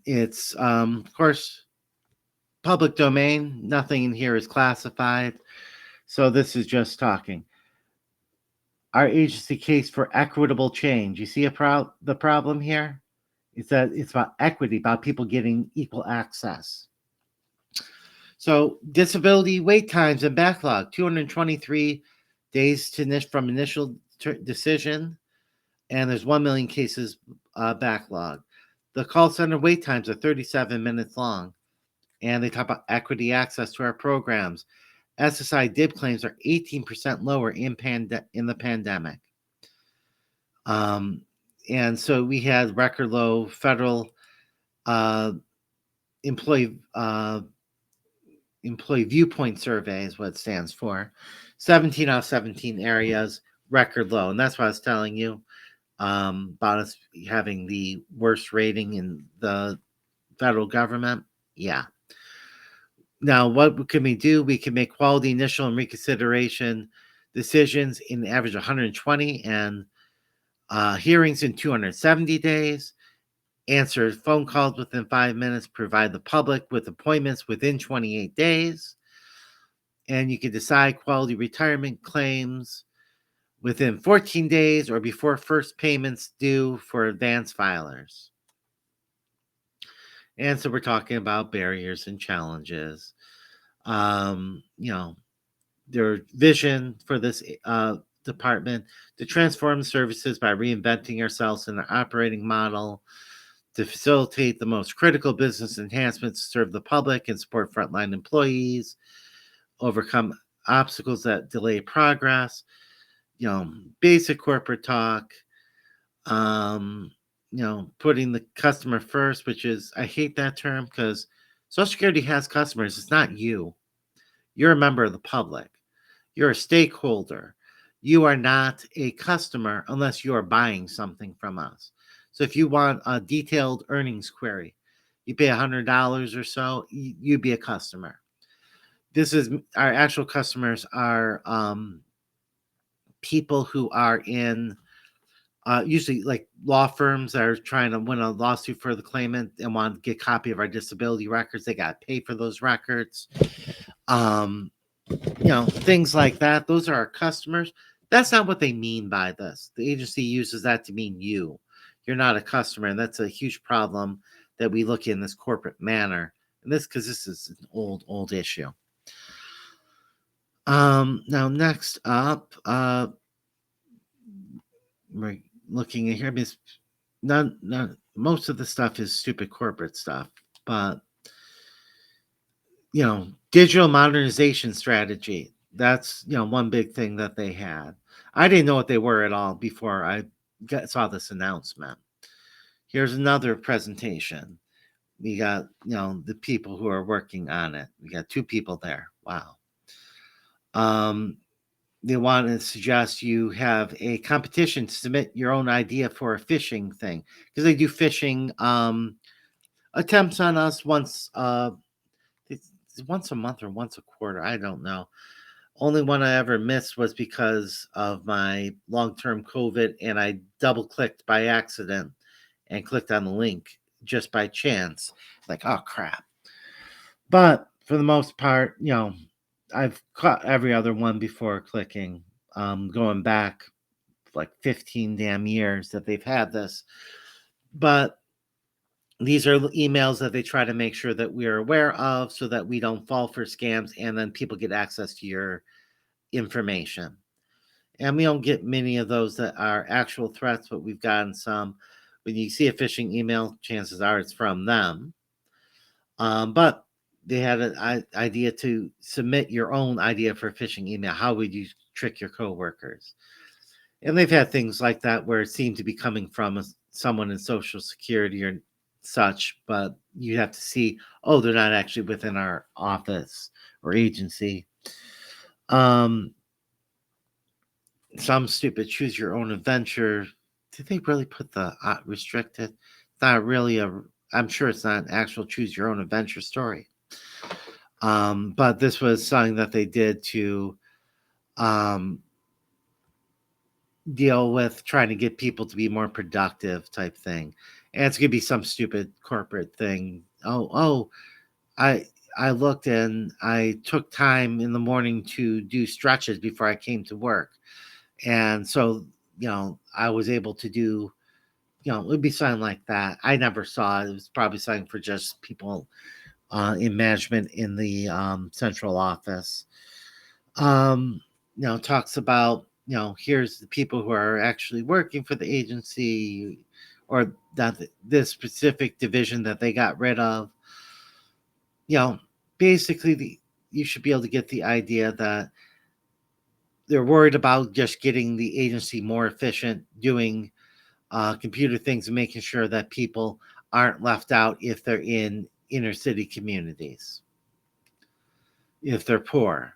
It's, of course, public domain. Nothing in here is classified. So this is just talking. Our agency case for equitable change. You see the problem here? It's that it's about equity, about people getting equal access. So disability wait times and backlog, 223 days from initial decision, and there's 1 million cases backlog. The call center wait times are 37 minutes long, and they talk about equity access to our programs. SSI DIB claims are 18% lower in the pandemic. And so we had record low federal employee viewpoint survey is what it stands for. 17 out of 17 areas, record low. And that's what I was telling you about us having the worst rating in the federal government. Yeah. Now, what can we do? We can make quality initial and reconsideration decisions in average 120 and hearings in 270 days, answer phone calls within 5 minutes, provide the public with appointments within 28 days, and you can decide quality retirement claims within 14 days or before first payments due for advance filers. And so we're talking about barriers and challenges. Their vision for this department to transform services by reinventing ourselves in our operating model, to facilitate the most critical business enhancements to serve the public and support frontline employees, overcome obstacles that delay progress, basic corporate talk, putting the customer first, which is, I hate that term because Social Security has customers. It's not you. You're a member of the public. You're a stakeholder. You are not a customer unless you are buying something from us. So if you want a detailed earnings query, you pay $100 or so, you'd be a customer. This is our actual customers are people who are in usually like law firms that are trying to win a lawsuit for the claimant and want to get a copy of our disability records. They got to pay for those records. Um, things like that. Those are our customers. That's not what they mean by this. The agency uses that to mean you. You're not a customer, and that's a huge problem that we look in this corporate manner. And this because this is an old issue. Now next up, we're looking at here. I mean, none, most of the stuff is stupid corporate stuff, but digital modernization strategy. That's one big thing that they had. I didn't know what they were at all before I saw this announcement. Here's another presentation. We got the people who are working on it. We got two people there. Wow. They want to suggest you have a competition to submit your own idea for a phishing thing because they do phishing attempts on us it's once a month or once a quarter. I don't know. Only one I ever missed was because of my long-term COVID, and I double-clicked by accident and clicked on the link just by chance. Like, oh crap. But for the most part, I've caught every other one before clicking. Going back like 15 damn years that they've had this. But these are emails that they try to make sure that we're aware of so that we don't fall for scams and then people get access to your information. And we don't get many of those that are actual threats, but we've gotten some. When you see a phishing email, chances are it's from them. But they had an idea to submit your own idea for a phishing email. How would you trick your coworkers? And they've had things like that where it seemed to be coming from someone in Social Security or such, but you have to see, oh, they're not actually within our office or agency. Some stupid choose your own adventure. Did they really put the restricted? It's not really I'm sure it's not an actual choose your own adventure story. But this was something that they did to deal with trying to get people to be more productive type thing. And it's gonna be some stupid corporate thing. I looked and I took time in the morning to do stretches before I came to work. And so, I was able to do, it would be something like that. I never saw it. It was probably something for just people in management in the central office. Talks about, here's the people who are actually working for the agency or that this specific division that they got rid of. Basically you should be able to get the idea that they're worried about just getting the agency more efficient, doing computer things and making sure that people aren't left out if they're in inner city communities, if they're poor.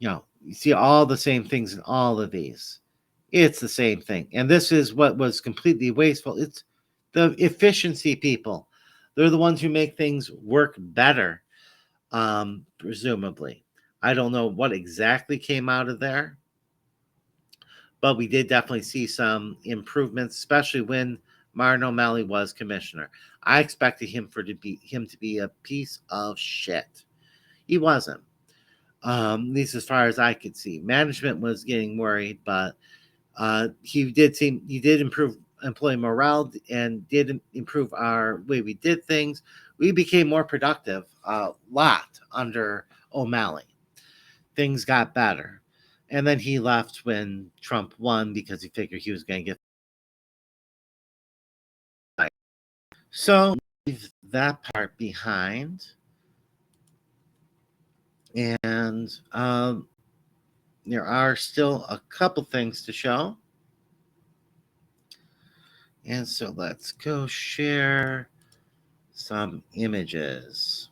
You see all the same things in all of these. It's the same thing. And this is what was completely wasteful. It's the efficiency people. They're the ones who make things work better, presumably. I don't know what exactly came out of there, but we did definitely see some improvements, especially when Martin O'Malley was commissioner. I expected him to be a piece of shit. He wasn't. At least as far as I could see. Management was getting worried, but he did improve employee morale and did improve our way we did things. We became more productive a lot under O'Malley. Things got better. And then he left when Trump won because he figured he was going to get fired. So leave that part behind. And there are still a couple things to show. And so let's go share some images.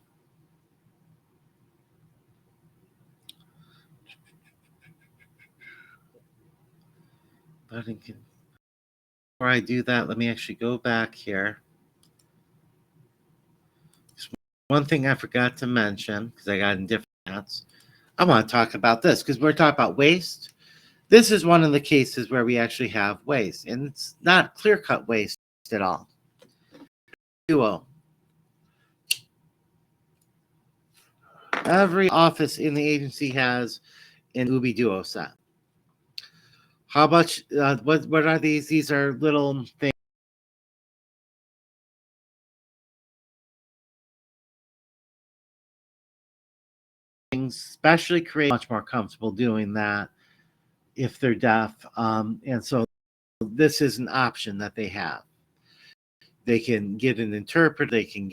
Button I do that, let me actually go back here. One thing I forgot to mention, because I got in different chats, I want to talk about this because we're talking about waste. This is one of the cases where we actually have waste, and it's not clear cut waste at all. Duo. Every office in the agency has an Ubi Duo set. How much? What are these? These are little things, especially create much more comfortable doing that if they're deaf. And so this is an option that they have. They can get an interpreter. They can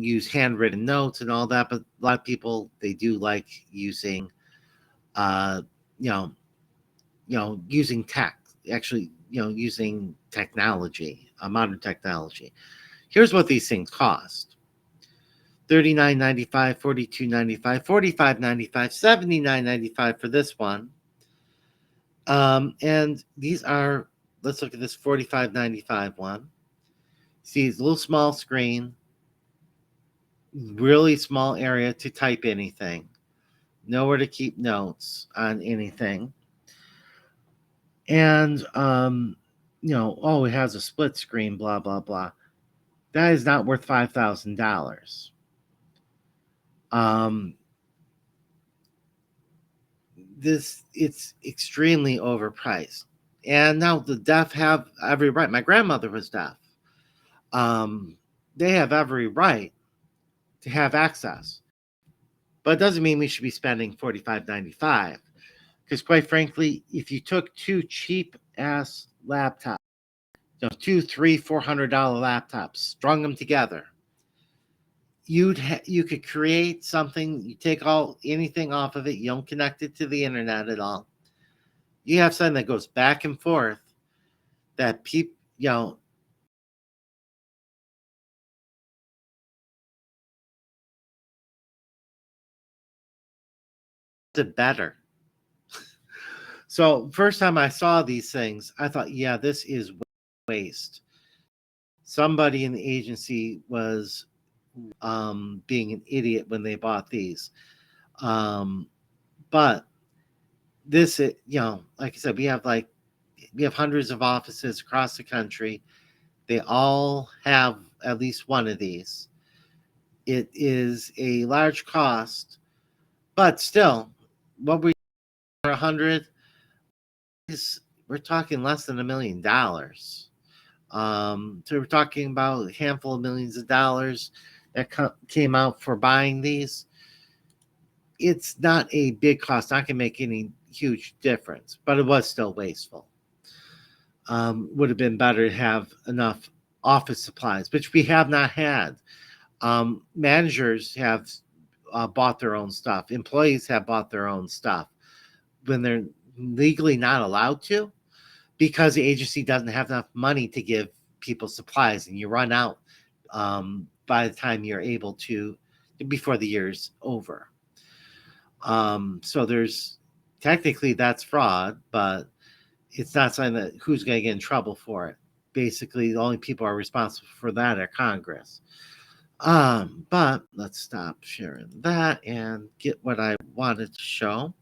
use handwritten notes and all that. But a lot of people, they do like using uh, you know using tech, actually, using technology, modern technology. Here's what these things cost: $39.95, $42.95, $45.95, $79.95 for this one. And these are, let's look at this $45.95 one. See, it's a little small screen, really small area to type anything, nowhere to keep notes on anything. And oh, it has a split screen, blah blah blah. That is not worth $5,000. Um, it's extremely overpriced. And now the deaf have every right. My grandmother was deaf. Um, they have every right to have access, but it doesn't mean we should be spending $45.95. Because quite frankly, if you took two cheap ass laptops, two, $300, $400 laptops, strung them together, you could create something. You take anything off of it. You don't connect it to the internet at all. You have something that goes back and forth that people, did better. So first time I saw these things, I thought, yeah, this is waste. Somebody in the agency was being an idiot when they bought these. But this, like I said, we have hundreds of offices across the country. They all have at least one of these. It is a large cost, but still, what we are 100 is, we're talking less than $1 million. So we're talking about a handful of millions of dollars that came out for buying these. It's not a big cost, not going to make any huge difference, but it was still wasteful. Would have been better to have enough office supplies, which we have not had. Managers have bought their own stuff. Employees have bought their own stuff when they're legally not allowed to, because the agency doesn't have enough money to give people supplies, and you run out by the time you're able to, before the year's over. So there's, technically that's fraud, but it's not something that who's going to get in trouble for it. Basically, the only people are responsible for that are Congress. But let's stop sharing that and get what I wanted to show,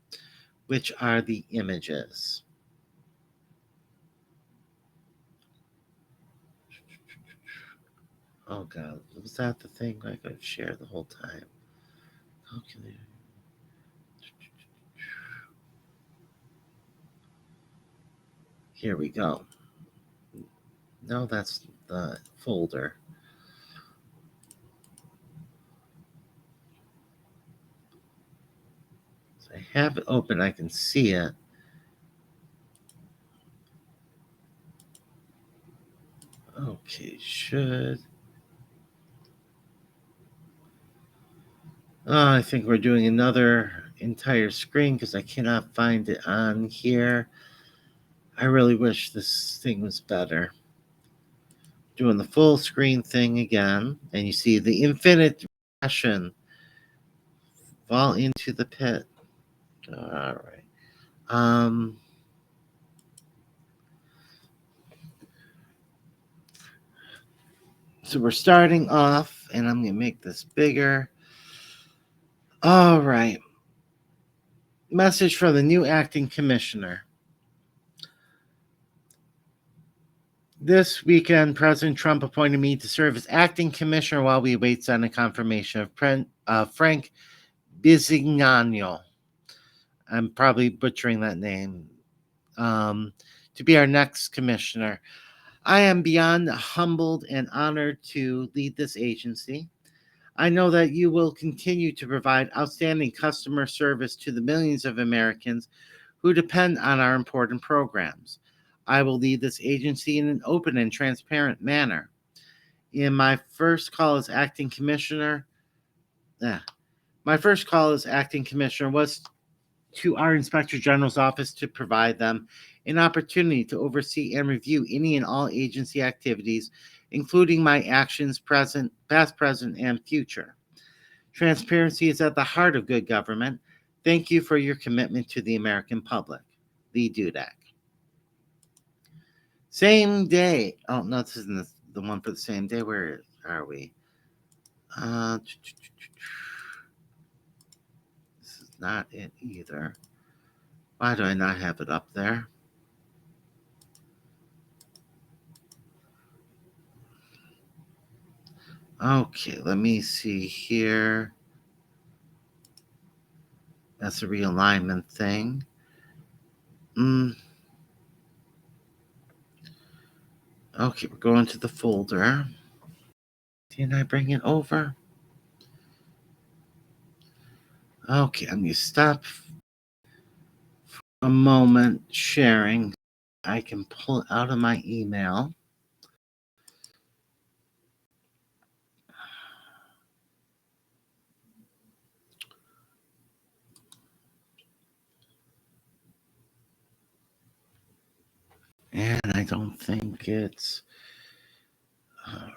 which are the images. Oh God, was that the thing I could share the whole time? How can I? Here we go. No, that's the folder. So I have it open. I can see it. Okay, should. Oh, I think we're doing another entire screen because I cannot find it on here. I really wish this thing was better. Doing the full screen thing again, and you see the infinite passion fall into the pit. All right. So we're starting off, and I'm going to make this bigger. All right. Message from the new acting commissioner. This weekend, President Trump appointed me to serve as acting commissioner while we await Senate confirmation of Frank Bizignano. I'm probably butchering that name. Um, to be our next commissioner. I am beyond humbled and honored to lead this agency. I know that you will continue to provide outstanding customer service to the millions of Americans who depend on our important programs. I will lead this agency in an open and transparent manner. In my first call as acting commissioner, eh, my first call as acting commissioner was to our Inspector General's office to provide them an opportunity to oversee and review any and all agency activities, including my actions past, present, and future. Transparency is at the heart of good government. Thank you for your commitment to the American public. Lee Dudak. Same day. Oh, no, this isn't the one for the same day. Where are we? This is not it either. Why do I not have it up there? Okay, let me see here. That's a realignment thing. Okay, we're going to the folder. Didn't I bring it over? Okay, I'm going to stop for a moment sharing. I can pull it out of my email. And I don't think it's. All right.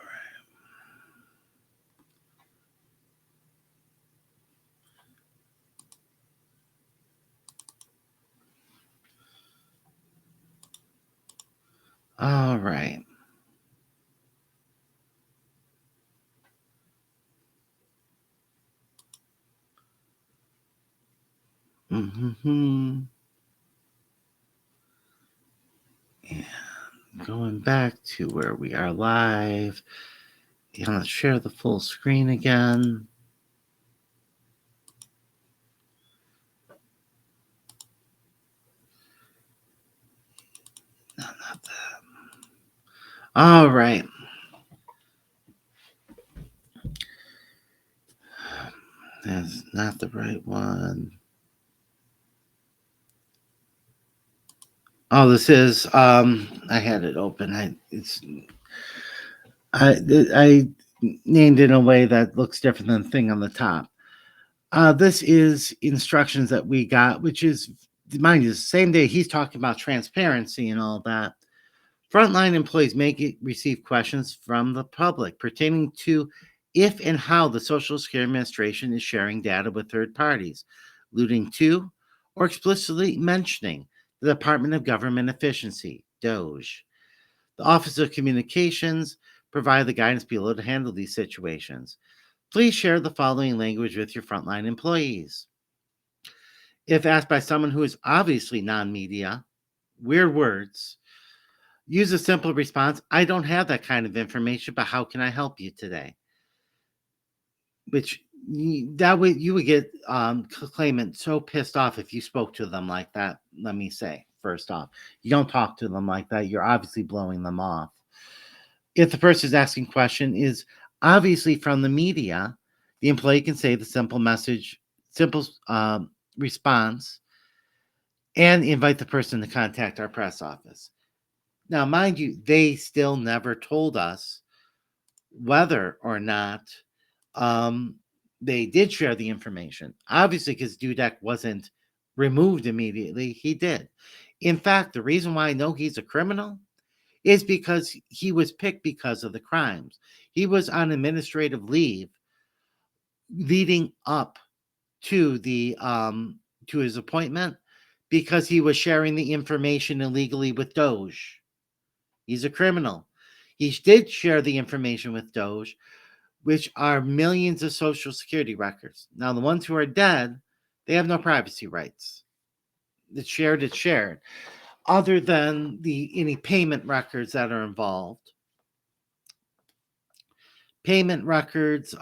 All right. Mm-hmm. And going back to where we are live. Let's share the full screen again. No, not that. All right. That's not the right one. Oh, this is. I had it open. I named it in a way that looks different than the thing on the top. This is instructions that we got, which is, mind you, the same day he's talking about transparency and all that. Frontline employees may receive questions from the public pertaining to if and how the Social Security Administration is sharing data with third parties, alluding to or explicitly mentioning the Department of Government Efficiency, DOGE. The Office of Communications provide the guidance below to handle these situations. Please share the following language with your frontline employees. If asked by someone who is obviously non media, weird words, use a simple response. I don't have that kind of information, but how can I help you today? Which that way you would get claimant so pissed off if you spoke to them like that. Let me say, first off, you don't talk to them like that. You're obviously blowing them off. If the person is asking question is obviously from the media, the employee can say the simple response, and invite the person to contact our press office. Now, mind you, they still never told us whether or not um, they did share the information. Obviously, because Dudek wasn't removed immediately, he did. In fact, the reason why I know he's a criminal is because he was picked because of the crimes. He was on administrative leave leading up to the to his appointment because he was sharing the information illegally with Doge. He's a criminal. He did share the information with Doge, which are millions of social security records. Now, the ones who are dead, they have no privacy rights. It's shared, it's shared. Other than the any payment records that are involved. Payment records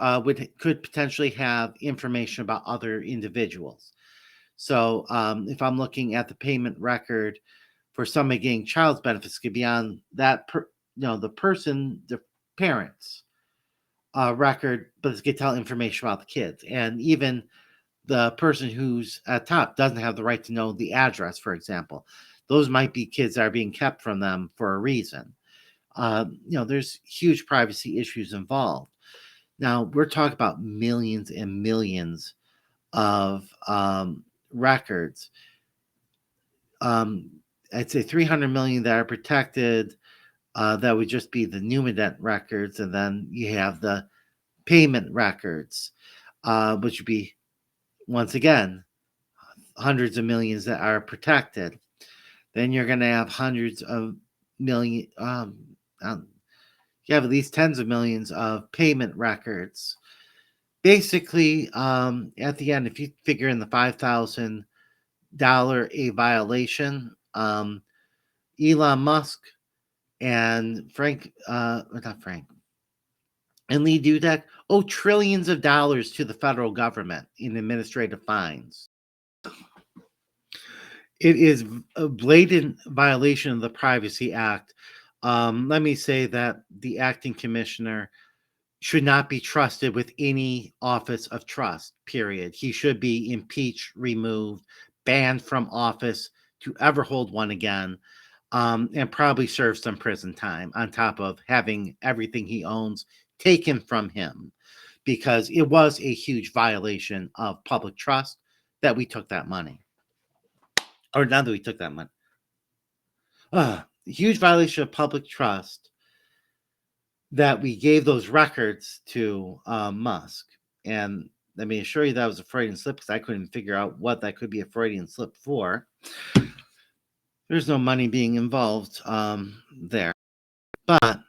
could potentially have information about other individuals. So if I'm looking at the payment record for somebody getting child's benefits, could be on that the person, the parents record, but it could tell information about the kids, and even the person who's at top doesn't have the right to know the address, for example. Those might be kids that are being kept from them for a reason. There's huge privacy issues involved. Now, we're talking about millions and millions of records. I'd say 300 million that are protected. That would just be the Numident records. And then you have the payment records, which would be, once again, hundreds of millions that are protected. Then you're going to have hundreds of million, you have at least tens of millions of payment records. Basically, at the end, if you figure in the $5,000 a violation, Elon Musk and not Frank, and Lee Dudek owe trillions of dollars to the federal government in administrative fines. It is a blatant violation of the Privacy Act. Let me say that the acting commissioner should not be trusted with any office of trust, period. He should be impeached, removed, banned from office to ever hold one again, and probably serve some prison time on top of having everything he owns taken from him, because it was a huge violation of public trust that we took that money. Or not that we took that money. Huge violation of public trust that we gave those records to Musk. And let me assure you that was a Freudian slip, because I couldn't figure out what that could be a Freudian slip for. There's no money being involved there. But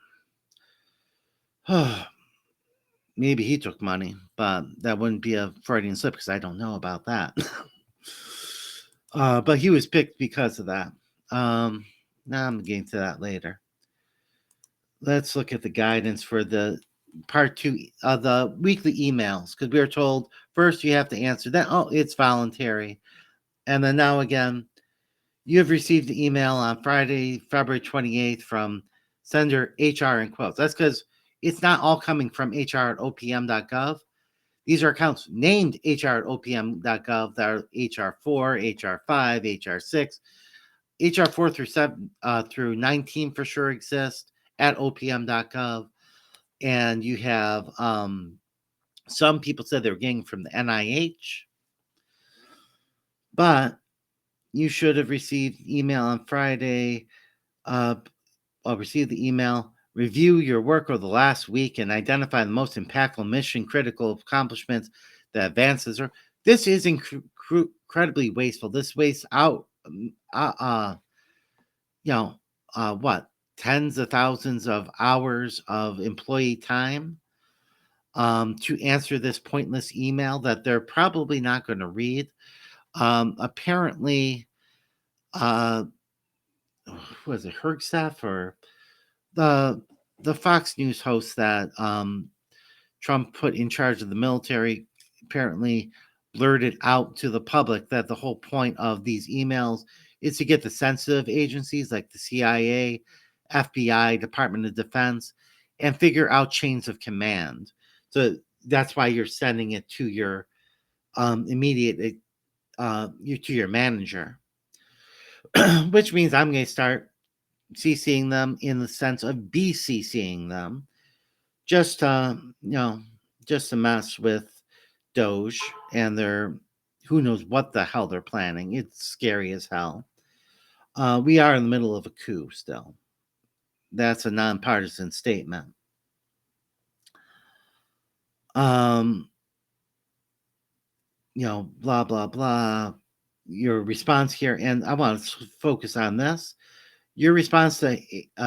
maybe he took money, but that wouldn't be a Freudian slip, because I don't know about that. But he was picked because of that. Now I'm getting to that later. Let's look at the guidance for the part 2 of the weekly emails, because we were told first you have to answer that. Oh, it's voluntary. And then now again, you have received the email on Friday, February 28th from sender HR in quotes. That's because it's not all coming from hr@opm.gov. These are accounts named hr@opm.gov that are HR4, HR5, HR6, HR4 through 7 through 19 for sure exist at opm.gov. And you have some people said they were getting from the NIH, but you should have received email on Friday. Receive the email. Review your work over the last week and identify the most impactful mission critical accomplishments that advances are. This is incredibly wasteful. This wastes out what, tens of thousands of hours of employee time to answer this pointless email that they're probably not going to read. Apparently, was it Hergstaff or the Fox News host that Trump put in charge of the military apparently blurted out to the public that the whole point of these emails is to get the sensitive agencies like the CIA, FBI, Department of Defense, and figure out chains of command. So that's why you're sending it to your immediate, to your manager, which means I'm going to start CCing them in the sense of BCCing them, just just to mess with Doge and their who knows what the hell they're planning. It's scary as hell. We are in the middle of a coup still. That's a nonpartisan statement. Blah blah blah. Your response here, and I want to focus on this. Your response to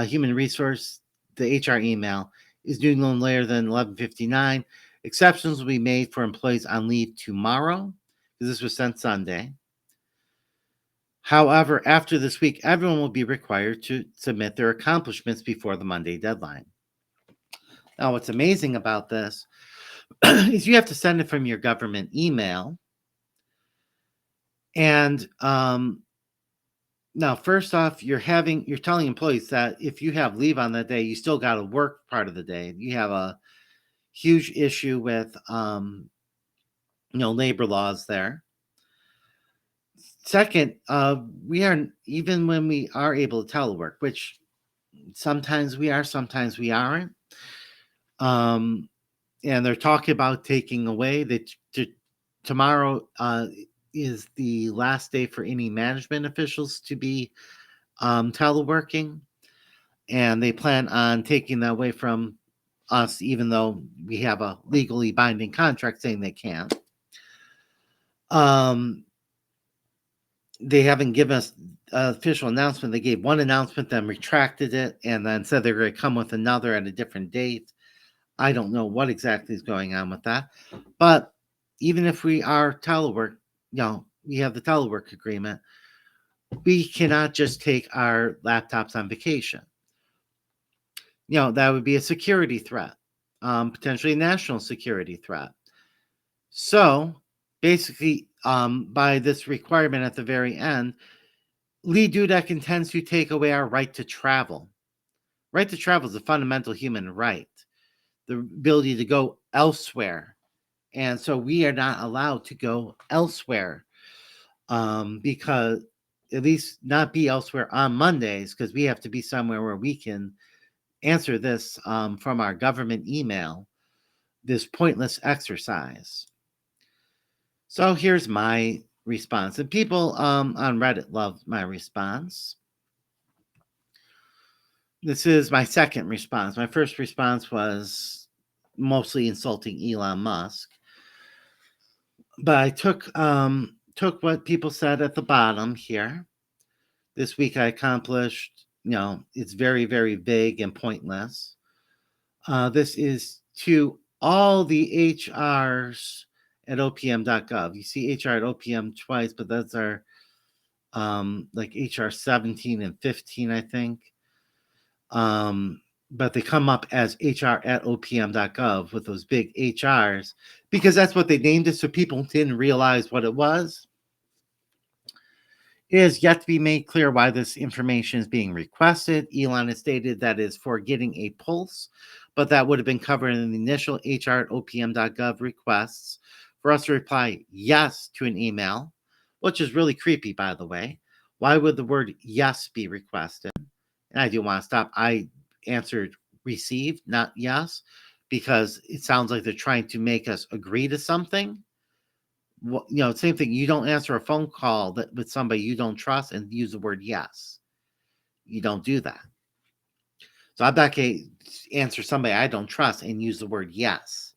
human resource the HR email is due no later than 11:59. Exceptions will be made for employees on leave tomorrow, because this was sent Sunday. However, after this week, everyone will be required to submit their accomplishments before the Monday deadline. Now, what's amazing about this is you have to send it from your government email. And now, first off, you're telling employees that if you have leave on that day, you still got to work part of the day. You have a huge issue with labor laws there. Second, we are, even when we are able to telework, which sometimes we are, sometimes we aren't. And they're talking about taking away that tomorrow is the last day for any management officials to be teleworking, and they plan on taking that away from us, even though we have a legally binding contract saying they can't. They haven't given us an official announcement. They gave one announcement, then retracted it, and then said they're going to come with another at a different date. I don't know what exactly is going on with that. But even if we are telework, we have the telework agreement, we cannot just take our laptops on vacation. That would be a security threat, potentially a national security threat. So basically, by this requirement at the very end, Lee Dudek intends to take away our right to travel. Right to travel is a fundamental human right, the ability to go elsewhere. And so we are not allowed to go elsewhere, because at least not be elsewhere on Mondays, because we have to be somewhere where we can answer this from our government email, this pointless exercise. So here's my response. And people on Reddit love my response. This is my second response. My first response was mostly insulting Elon Musk. But I took what people said at the bottom here. This week I accomplished, it's very, very vague and pointless. This is to all the HRs at opm.gov. You see HR at OPM twice, but that's our like HR 17 and 15, I think. But they come up as HR at opm.gov with those big HRs, because that's what they named it, so people didn't realize what it was. It has yet to be made clear why this information is being requested. Elon has stated that is for getting a pulse, but that would have been covered in the initial HR at opm.gov requests for us to reply yes to an email, which is really creepy, by the way. Why would the word yes be requested? And I do want to stop. I answered received, not yes, because it sounds like they're trying to make us agree to something. Same thing. You don't answer a phone call with somebody you don't trust and use the word yes. You don't do that. So I'm not going to answer somebody I don't trust and use the word yes.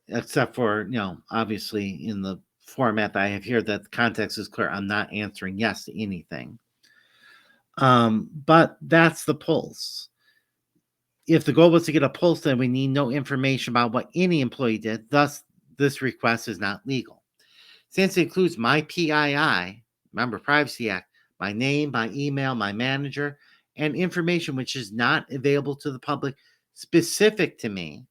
Except for, obviously in the format that I have here, that the context is clear. I'm not answering yes to anything. But that's the pulse. If the goal was to get a pulse, then we need no information about what any employee did. Thus, this request is not legal. Since it includes my PII, remember Privacy Act, my name, my email, my manager, and information which is not available to the public specific to me,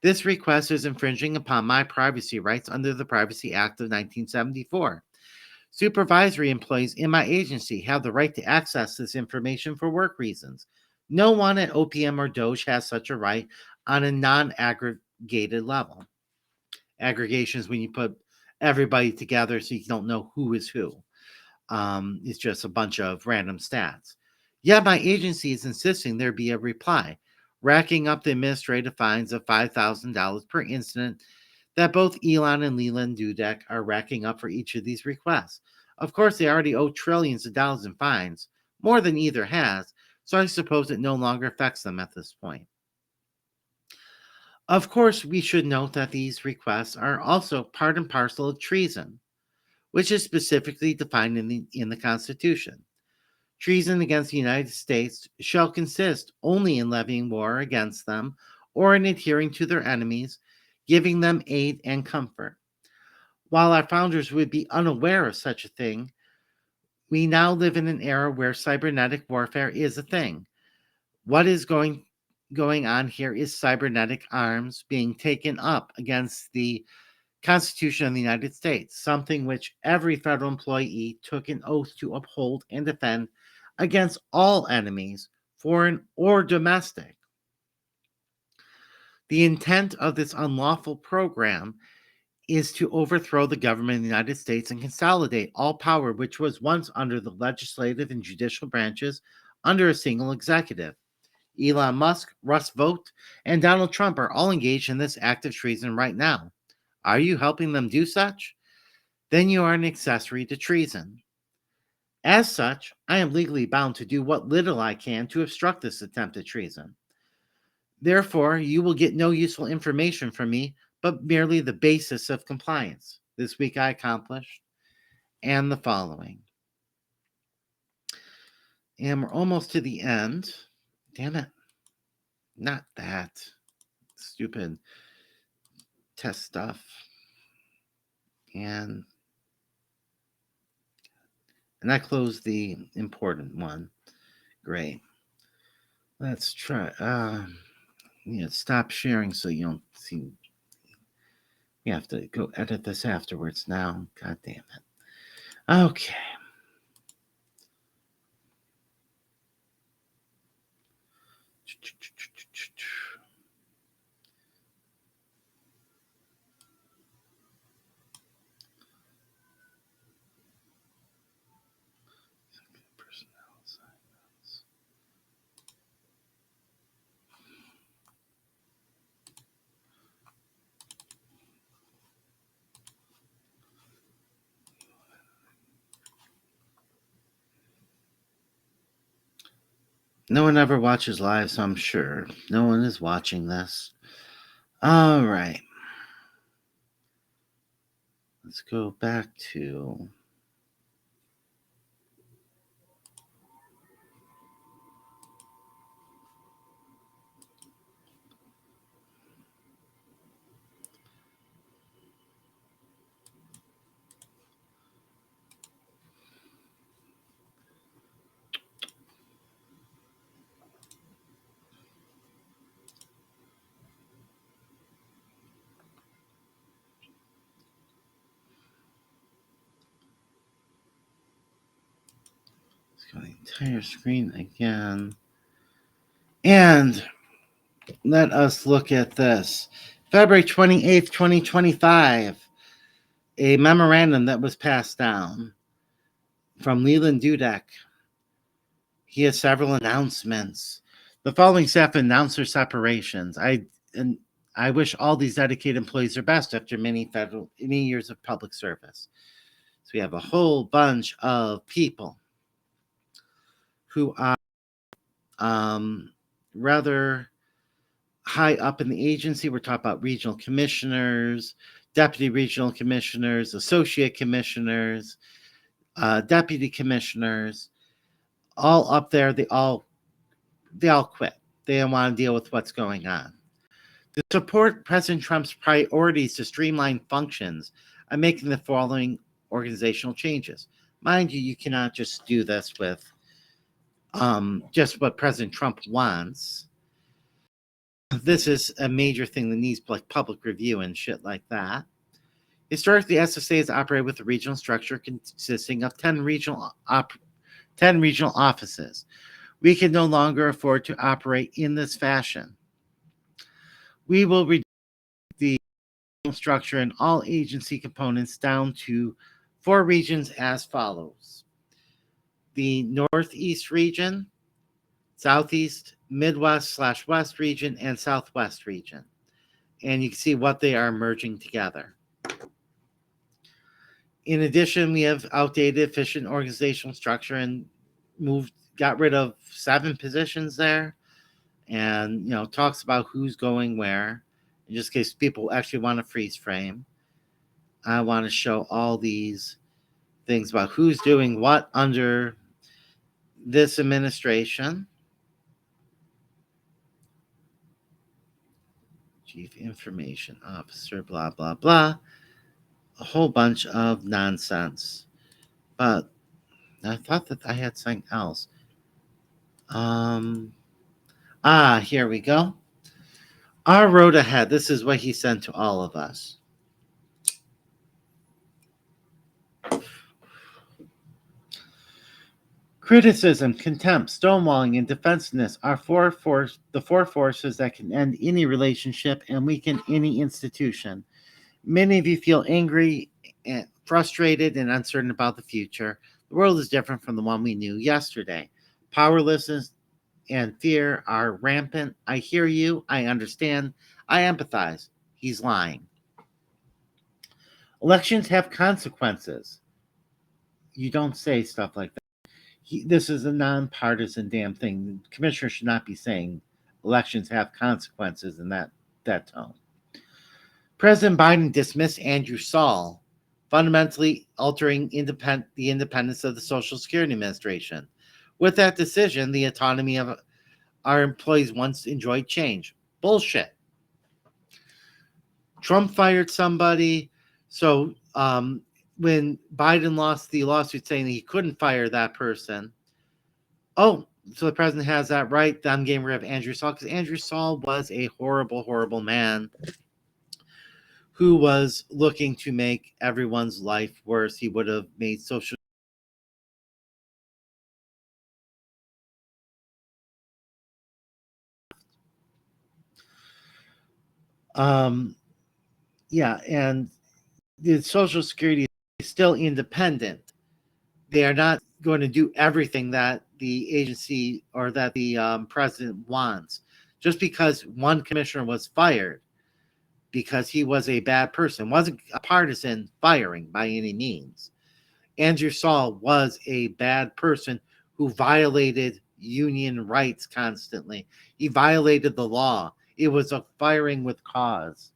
this request is infringing upon my privacy rights under the Privacy Act of 1974. Supervisory employees in my agency have the right to access this information for work reasons. No one at OPM or DOJ has such a right on a non-aggregated level. Aggregation is when you put everybody together so you don't know who is who. It's just a bunch of random stats. Yet my agency is insisting there be a reply, racking up the administrative fines of $5,000 per incident that both Elon and Leland Dudek are racking up for each of these requests. Of course, they already owe trillions of dollars in fines, more than either has, so I suppose it no longer affects them at this point. Of course, we should note that these requests are also part and parcel of treason, which is specifically defined in the Constitution. Treason against the United States shall consist only in levying war against them or in adhering to their enemies, giving them aid and comfort. While our founders would be unaware of such a thing, we now live in an era where cybernetic warfare is a thing. What is going on here is cybernetic arms being taken up against the Constitution of the United States, something which every federal employee took an oath to uphold and defend against all enemies, foreign or domestic. The intent of this unlawful program is to overthrow the government of the United States and consolidate all power which was once under the legislative and judicial branches under a single executive. Elon Musk, Russ Vought, and Donald Trump are all engaged in this act of treason right now. Are you helping them do such? Then you are an accessory to treason. As such, I am legally bound to do what little I can to obstruct this attempted treason. Therefore, you will get no useful information from me, but merely the basis of compliance. This week I accomplished, and the following. And we're almost to the end. Damn it. Not that. Stupid test stuff. And I closed the important one. Great. Let's try. Stop sharing so you don't see. You have to go edit this afterwards now. God damn it. Okay. No one ever watches live, so I'm sure no one is watching this. All right. Let's go back to. Let's go the entire screen again. And let us look at this. February 28th, 2025, a memorandum that was passed down from Leland Dudek. He has several announcements. The following staff announce their separations. I wish all these dedicated employees their best after many years of public service. So we have a whole bunch of people who are rather high up in the agency. We're talking about regional commissioners, deputy regional commissioners, associate commissioners, deputy commissioners, all up there. They all quit. They don't want to deal with what's going on. To support President Trump's priorities to streamline functions, I'm making the following organizational changes. Mind you, you cannot just do this with just what President Trump wants. This is a major thing that needs like public review and shit like that. Historically, SSA has operated with a regional structure consisting of 10 regional offices. We can no longer afford to operate in this fashion. We will reduce the structure and all agency components down to 4 regions as follows: the Northeast region, Southeast, Midwest/West region, and Southwest region. And you can see what they are merging together. In addition, we have outdated, efficient organizational structure and got rid of 7 positions there, and talks about who's going where. In just case people actually want to freeze frame, I want to show all these things about who's doing what under This administration, chief information officer, blah, blah, blah, a whole bunch of nonsense. But I thought that I had something else. Um, Here we go. Our road ahead. This is what he sent to all of us. Criticism, contempt, stonewalling, and defensiveness are the four forces that can end any relationship and weaken any institution. Many of you feel angry and frustrated and uncertain about the future. The world is different from the one we knew yesterday. Powerlessness and fear are rampant. I hear you. I understand. I empathize. He's lying. Elections have consequences. You don't say stuff like that. This is a nonpartisan damn thing. The commissioner should not be saying elections have consequences in that tone. President Biden dismissed Andrew Saul, fundamentally altering the independence of the Social Security Administration. With that decision, the autonomy of our employees once enjoyed change. Bullshit. Trump fired somebody, so when Biden lost the lawsuit saying that he couldn't fire that person, oh, so the president has that right. I'm getting rid of Andrew Saul because Andrew Saul was a horrible, horrible man who was looking to make everyone's life worse. He would have made social. Um, yeah, and the Social Security is still independent. They are not going to do everything that the agency or that the president wants. Just because one commissioner was fired because he was a bad person, wasn't a partisan firing by any means. Andrew Saul was a bad person who violated union rights constantly. He violated the law. It was a firing with cause.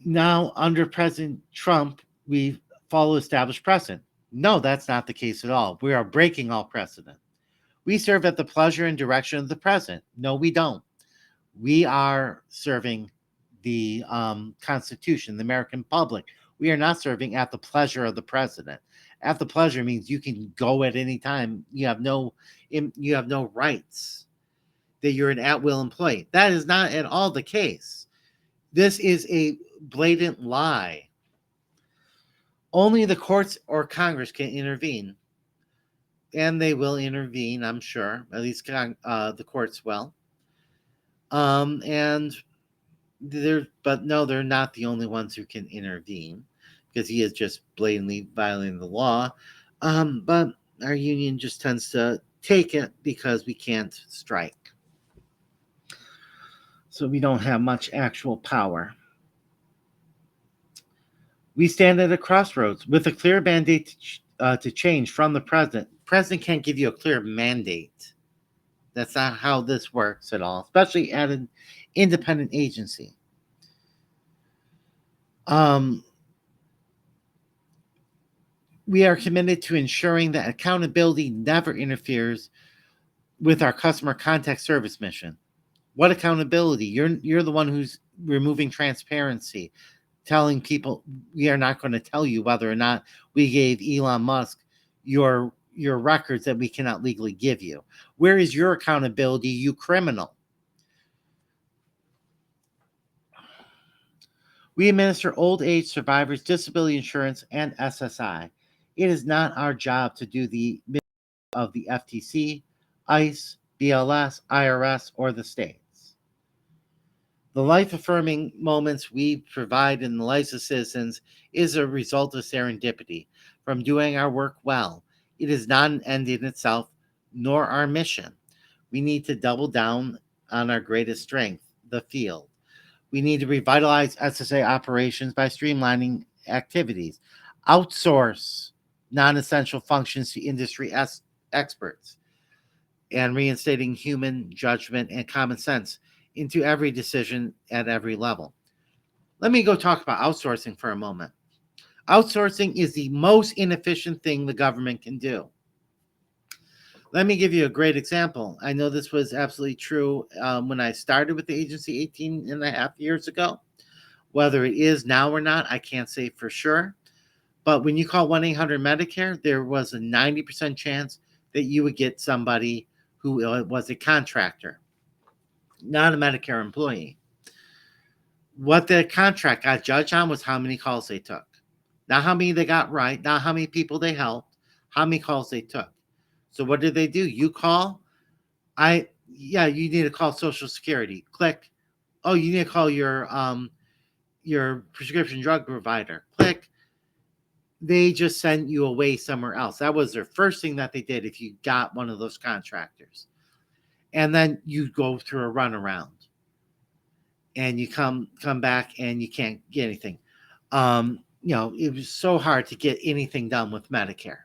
Now, under President Trump, we follow established precedent. No, that's not the case at all. We are breaking all precedent. We serve at the pleasure and direction of the president. No, we don't. We are serving the Constitution, the American public. We are not serving at the pleasure of the president. At the pleasure means you can go at any time. You have no rights. That you're an at-will employee. That is not at all the case. This is a blatant lie. Only the courts or Congress can intervene, and they will intervene. I'm sure. At least the courts will. And but no, they're not the only ones who can intervene because he is just blatantly violating the law. But our union just tends to take it because we can't strike. So we don't have much actual power. We stand at a crossroads with a clear mandate to change from the president. The president can't give you a clear mandate. That's not how this works at all, especially at an independent agency. We are committed to ensuring that accountability never interferes with our customer contact service mission. What accountability? You're the one who's removing transparency, telling people we are not going to tell you whether or not we gave Elon Musk your records that we cannot legally give you. Where is your accountability, you criminal? We administer old age survivors disability insurance and SSI. It is not our job to do the of the FTC, ICE, BLS, IRS, or the states. The life affirming moments we provide in the lives of citizens is a result of serendipity from doing our work well. It is not an end in itself, nor our mission. We need to double down on our greatest strength, the field. We need to revitalize SSA operations by streamlining activities, outsource non essential functions to industry experts, and reinstating human judgment and common sense into every decision at every level. Let me go talk about outsourcing for a moment. Outsourcing is the most inefficient thing the government can do. Let me give you a great example. I know this was absolutely true when I started with the agency 18 and a half years ago. Whether it is now or not, I can't say for sure. But when you call 1-800 Medicare, there was a 90% chance that you would get somebody who was a contractor, not a Medicare employee. What the contract got judged on was how many calls they took. Not how many they got right, not how many people they helped, how many calls they took. So what did they do? You call, you need to call Social Security. Click. Oh, you need to call your prescription drug provider. Click. They just sent you away somewhere else. That was their first thing that they did if you got one of those contractors. And then you go through a runaround and you come back and you can't get anything. It was so hard to get anything done with Medicare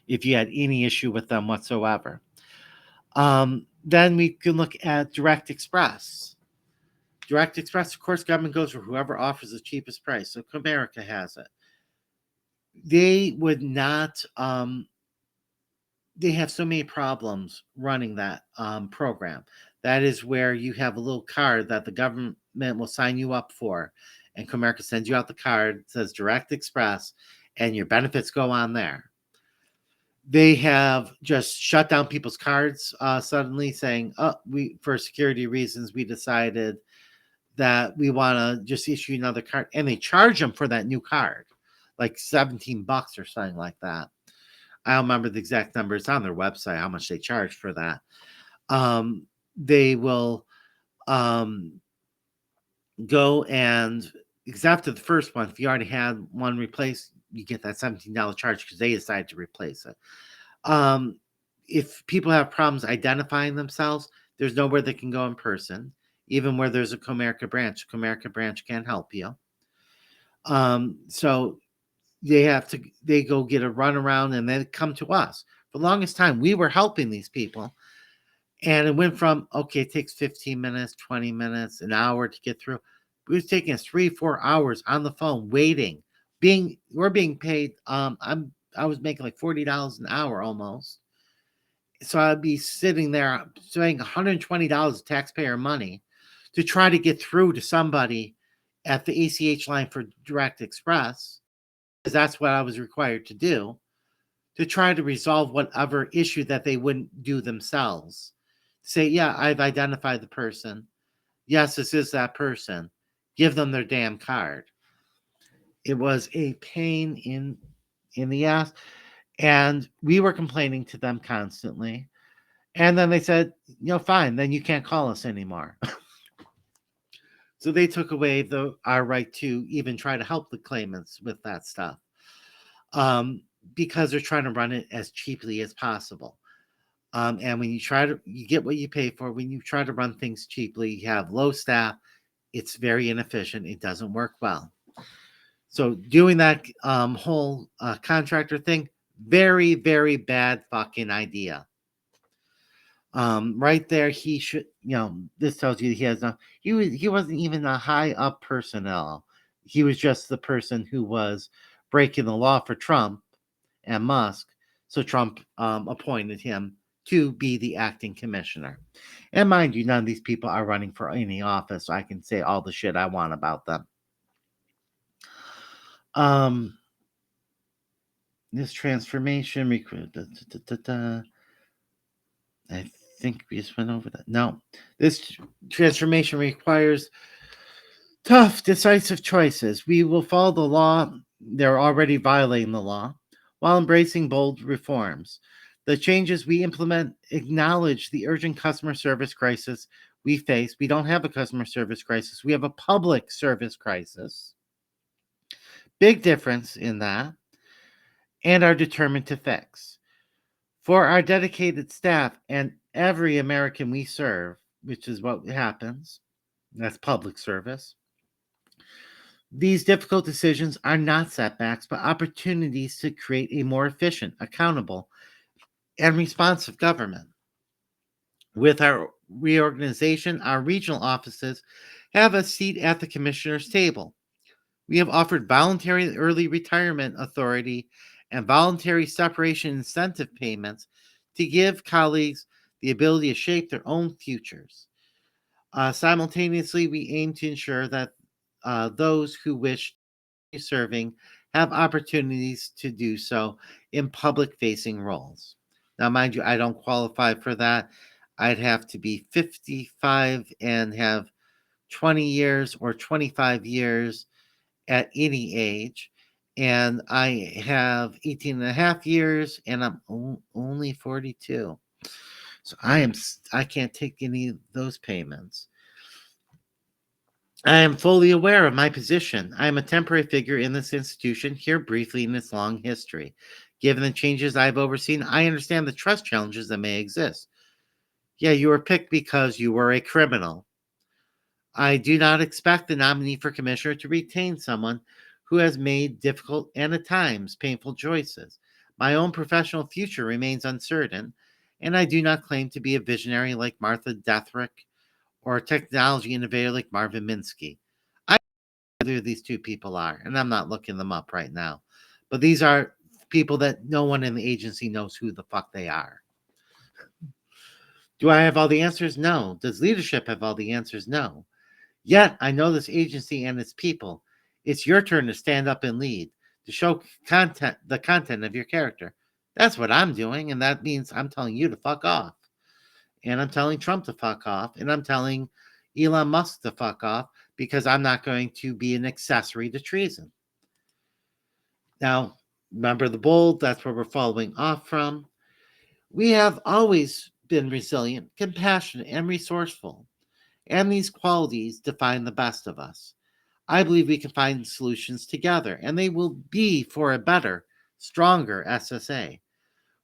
if you had any issue with them whatsoever. Then we can look at Direct Express. Direct Express, of course, government goes for whoever offers the cheapest price. So Comerica has it. They would not. They have so many problems running that program. That is where you have a little card that the government will sign you up for, and Comerica sends you out the card. It says Direct Express, and your benefits go on there. They have just shut down people's cards suddenly, saying, "Oh, for security reasons, we decided that we want to just issue another card," and they charge them for that new card, like $17 or something like that. I don't remember the exact number. It's on their website how much they charge for that. They will go and, because after the first one, if you already had one replaced, you get that $17 charge because they decided to replace it. If people have problems identifying themselves, there's nowhere they can go in person. Even where there's a Comerica branch can't help you. So they go get a runaround and then come to us. For the longest time, we were helping these people. And it went from, okay, it takes 15 minutes, 20 minutes, an hour to get through. It was taking us 3-4 hours on the phone waiting. We're being paid. I was making like $40 an hour almost. So I'd be sitting there paying $120 of taxpayer money to try to get through to somebody at the ACH line for Direct Express, because that's what I was required to do, to try to resolve whatever issue that they wouldn't do themselves. Say, yeah, I've identified the person. Yes, this is that person. Give them their damn card. It was a pain in the ass. And we were complaining to them constantly. And then they said, fine, then you can't call us anymore. So they took away our right to even try to help the claimants with that stuff, because they're trying to run it as cheaply as possible. And when you get what you pay for. When you try to run things cheaply, you have low staff. It's very inefficient. It doesn't work well. So doing that whole contractor thing, very, very bad fucking idea. Right there, he should, this tells you he wasn't even a high up personnel. He was just the person who was breaking the law for Trump and Musk. So Trump appointed him to be the acting commissioner. And mind you, none of these people are running for any office, so I can say all the shit I want about them. This transformation I think we just went over that. No, this transformation requires tough, decisive choices. We will follow the law. They're already violating the law while embracing bold reforms. The changes we implement acknowledge the urgent customer service crisis we face. We don't have a customer service crisis. We have a public service crisis. Big difference in that. And are determined to fix. For our dedicated staff and every American we serve, which is what happens, that's public service, these difficult decisions are not setbacks, but opportunities to create a more efficient, accountable, and responsive government. With our reorganization, our regional offices have a seat at the commissioner's table. We have offered voluntary early retirement authority and voluntary separation incentive payments to give colleagues the ability to shape their own futures. Simultaneously, we aim to ensure that those who wish to continue serving have opportunities to do so in public facing roles. Now, mind you, I don't qualify for that. I'd have to be 55 and have 20 years or 25 years at any age. And I have 18 and a half years and I'm only 42. So I can't take any of those payments. I am fully aware of my position. I am a temporary figure in this institution, here briefly in its long history. Given the changes I've overseen, I understand the trust challenges that may exist. Yeah, you were picked because you were a criminal. I do not expect the nominee for commissioner to retain someone who has made difficult and at times painful choices. My own professional future remains uncertain, and I do not claim to be a visionary like Martha Dethrick or a technology innovator like Marvin Minsky. I don't know who these two people are, and I'm not looking them up right now. But these are people that no one in the agency knows who the fuck they are. Do I have all the answers? No. Does leadership have all the answers? No. Yet I know this agency and its people. It's your turn to stand up and lead, to show the content of your character. That's what I'm doing, and that means I'm telling you to fuck off. And I'm telling Trump to fuck off, and I'm telling Elon Musk to fuck off because I'm not going to be an accessory to treason. Now, remember the bold, that's where we're following off from. We have always been resilient, compassionate, and resourceful, and these qualities define the best of us. I believe we can find solutions together, and they will be for a better, stronger SSA.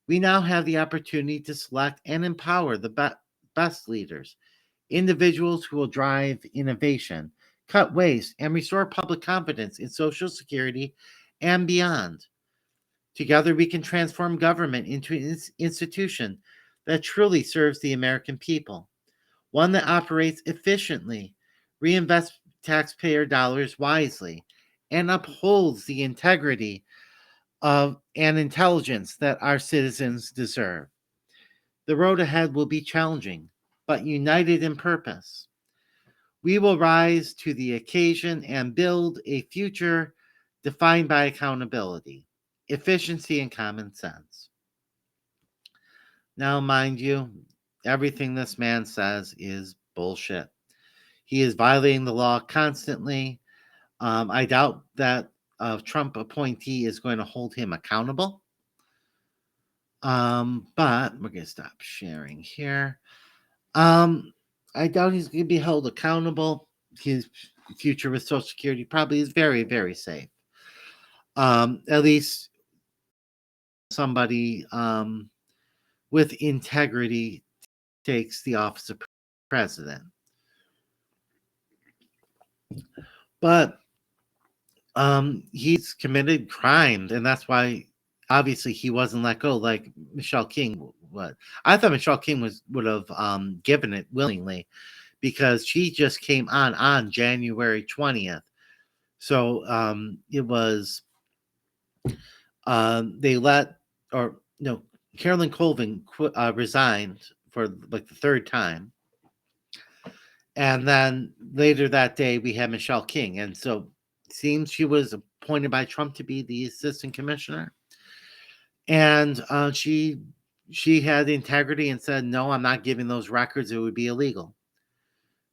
We now have the opportunity to select and empower the best leaders, individuals who will drive innovation, cut waste, and restore public confidence in Social Security and beyond. Together, we can transform government into an institution that truly serves the American people, one that operates efficiently, reinvests taxpayer dollars wisely, and upholds the integrity of and intelligence that our citizens deserve. The road ahead will be challenging, but united in purpose. We will rise to the occasion and build a future defined by accountability, efficiency, and common sense. Now, mind you, everything this man says is bullshit. He is violating the law constantly. I doubt that a Trump appointee is going to hold him accountable. But we're going to stop sharing here. I doubt he's going to be held accountable. His future with Social Security probably is very, very safe. At least somebody with integrity takes the office of president. But he's committed crimes, and that's why obviously he wasn't let go like Michelle King would. I thought Michelle King would have given it willingly because she just came on January 20th. So it was they let or no Carolyn Colvin resigned for like the third time. And then later that day, we had Michelle King. And so it seems she was appointed by Trump to be the assistant commissioner. And she had integrity and said, no, I'm not giving those records. It would be illegal.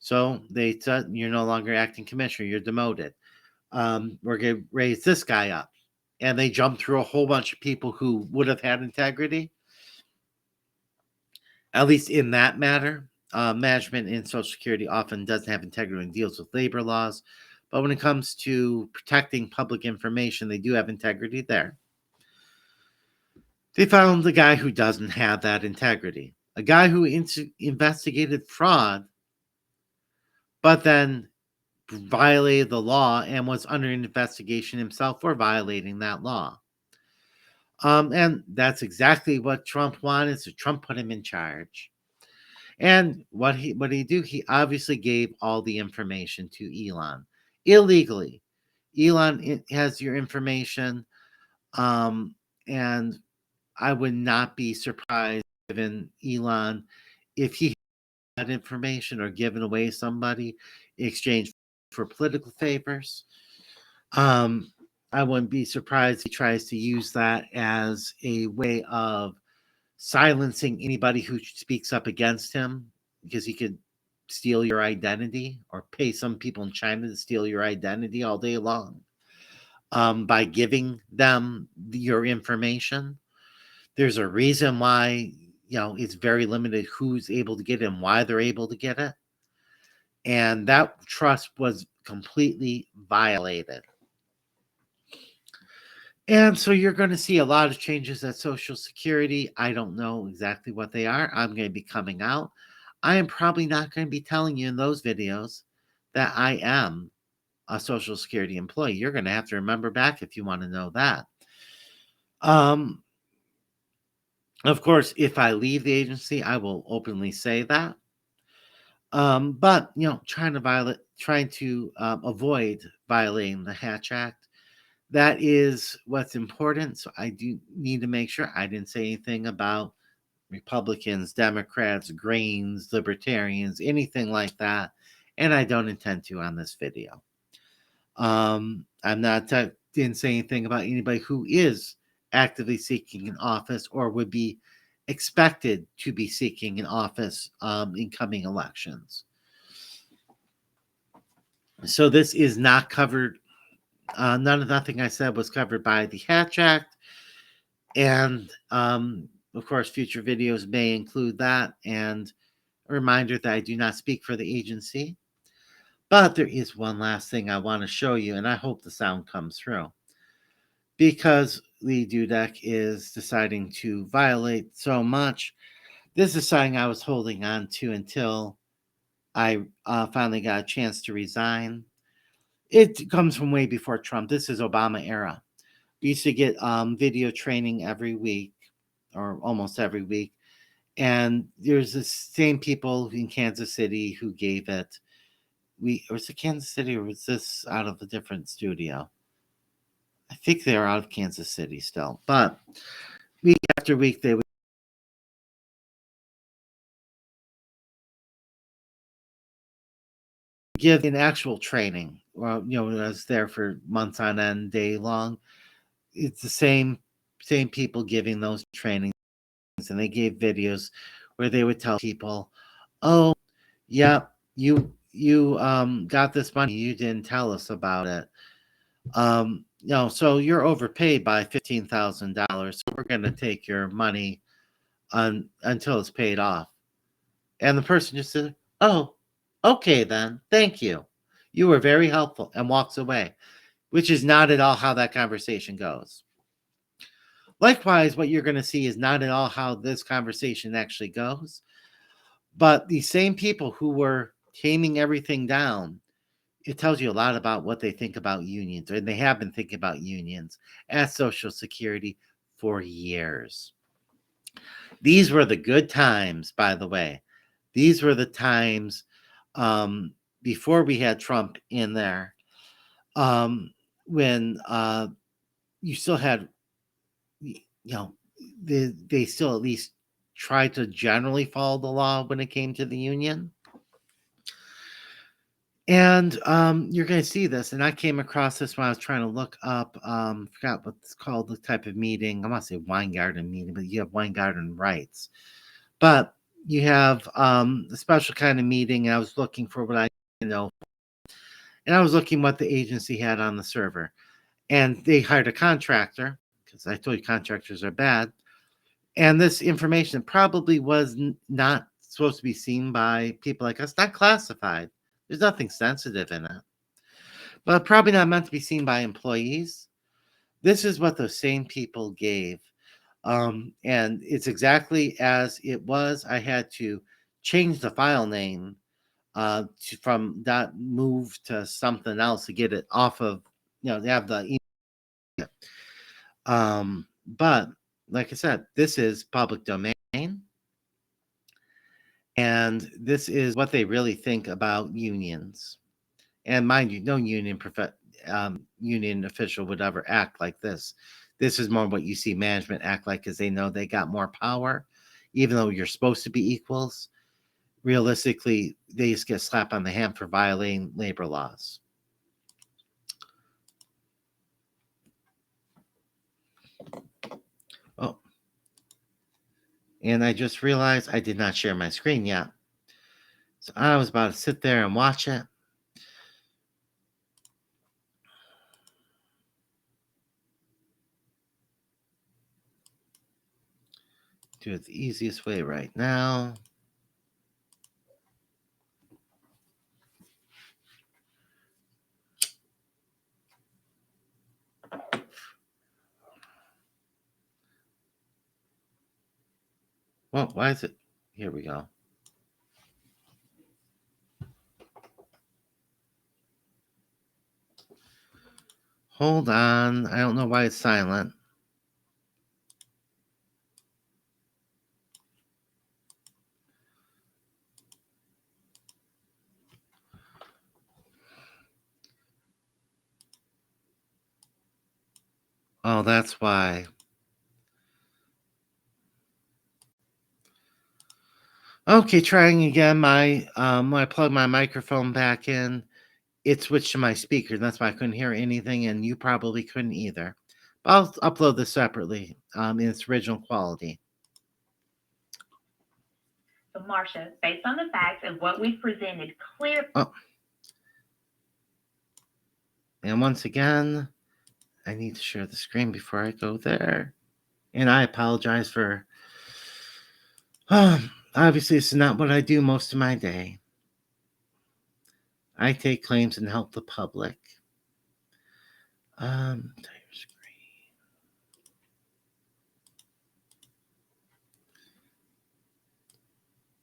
So they said, you're no longer acting commissioner. You're demoted. We're going to raise this guy up. And they jumped through a whole bunch of people who would have had integrity, at least in that matter. Management in Social Security often doesn't have integrity and deals with labor laws. But when it comes to protecting public information, they do have integrity there. They found the guy who doesn't have that integrity, a guy who investigated fraud, but then violated the law and was under investigation himself for violating that law. And that's exactly what Trump wanted. So Trump put him in charge. And what he do? He obviously gave all the information to Elon illegally. Elon has your information, And I would not be surprised, given Elon, if he had information or given away somebody in exchange for political favors. Um, I wouldn't be surprised if he tries to use that as a way of silencing anybody who speaks up against him, because he could steal your identity or pay some people in China to steal your identity all day long, by giving them your information. There's a reason why, it's very limited who's able to get it and why they're able to get it. And that trust was completely violated. And so you're going to see a lot of changes at Social Security. I don't know exactly what they are. I'm going to be coming out. I am probably not going to be telling you in those videos that I am a Social Security employee. You're going to have to remember back if you want to know that. Um, of course, if I leave the agency, I will openly say that. But trying to avoid violating the Hatch Act. That is what's important. So I do need to make sure I didn't say anything about Republicans, Democrats, Greens, Libertarians, anything like that. And I don't intend to on this video. Didn't say anything about anybody who is actively seeking an office or would be expected to be seeking an office in coming elections. So this is not covered. Nothing I said was covered by the Hatch Act. And of course, future videos may include that. And a reminder that I do not speak for the agency. But there is one last thing I want to show you, and I hope the sound comes through. Because Lee Dudek is deciding to violate so much, this is something I was holding on to until I finally got a chance to resign. It comes from way before Trump. This is Obama era. We used to get video training every week, or almost every week. And there's the same people in Kansas City who gave it. Was it Kansas City, or was this out of a different studio? I think they're out of Kansas City still. But week after week, they would give an actual training. Well, I was there for months on end, day long. It's the same people giving those trainings, and they gave videos where they would tell people, "Oh, yeah, you got this money, you didn't tell us about it. So you're overpaid by $15,000. So we're going to take your money until it's paid off." And the person just said, "Oh, okay then, thank you. You were very helpful," and walks away, which is not at all how that conversation goes. Likewise, what you're going to see is not at all how this conversation actually goes. But the same people who were taming everything down, it tells you a lot about what they think about unions, and they have been thinking about unions at Social Security for years. These were the good times, by the way. These were the times before we had Trump in there, when you still had, they still at least tried to generally follow the law when it came to the union. And you're going to see this. And I came across this when I was trying to look up, forgot what it's called, the type of meeting. I want to say Weingarten meeting, but you have Weingarten rights. But you have a special kind of meeting. And I was looking for what I know. And I was looking what the agency had on the server. And they hired a contractor, because I told you contractors are bad. And this information probably was not supposed to be seen by people like us, not classified. There's nothing sensitive in it, but probably not meant to be seen by employees. This is what those same people gave. And it's exactly as it was. I had to change the file name from .move to something else to get it off of, they have the email. But like I said, this is public domain. And this is what they really think about unions. And mind you, no union official would ever act like this. This is more what you see management act like, because they know they got more power, even though you're supposed to be equals. Realistically, they just get slapped on the hand for violating labor laws. Oh, and I just realized I did not share my screen yet. So I was about to sit there and watch it. Do it the easiest way right now. Well, why is it? Here we go. Hold on. I don't know why it's silent. Oh, that's why. Okay, trying again. When I plug my microphone back in, it switched to my speaker. That's why I couldn't hear anything, and you probably couldn't either. But I'll upload this separately in its original quality. So, Marcia, based on the facts of what we've presented, clear. Oh. And once again, I need to share the screen before I go there. And I apologize for. Obviously, this is not what I do most of my day. I take claims and help the public.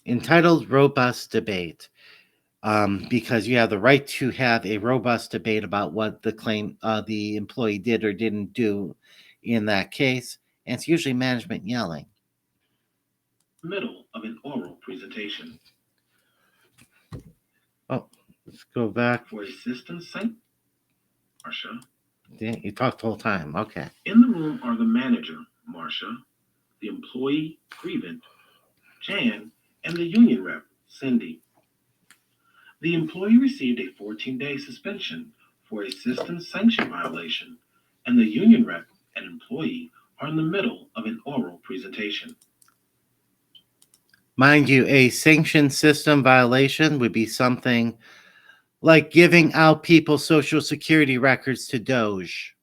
Entitled Robust Debate. Because you have the right to have a robust debate about what the employee did or didn't do in that case. And it's usually management yelling. Middle of an oral presentation. Oh, let's go back. For assistance sake, Marcia. Yeah, you talked the whole time. Okay. In the room are the manager, Marcia, the employee, Grievant, Jan, and the union rep, Cindy. The employee received a 14-day suspension for a system sanction violation, and the union rep and employee are in the middle of an oral presentation. Mind you, a sanctioned system violation would be something like giving out people's social security records to Doge.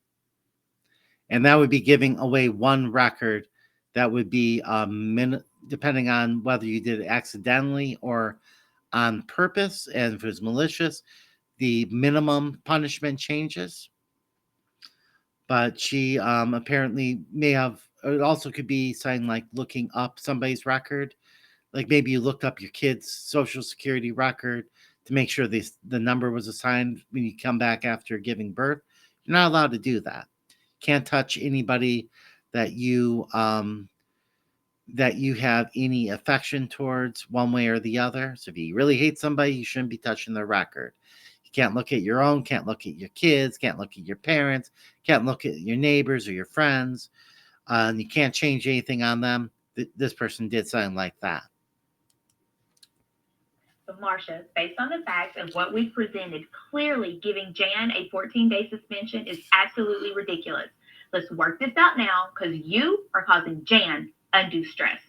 And that would be giving away one record that would be depending on whether you did it accidentally or on purpose, and if it was malicious, the minimum punishment changes. But she apparently may have, it also could be something like looking up somebody's record. Like maybe you looked up your kid's social security record to make sure the number was assigned when you come back after giving birth. You're not allowed to do that. Can't touch anybody that you have any affection towards one way or the other. So if you really hate somebody, you shouldn't be touching their record. You can't look at your own, can't look at your kids, can't look at your parents, can't look at your neighbors or your friends, and you can't change anything on them. This person did something like that. So, Marcia, based on the facts of what we've presented, clearly giving Jan a 14-day suspension is absolutely ridiculous. Let's work this out now because you are causing Jan undue stress.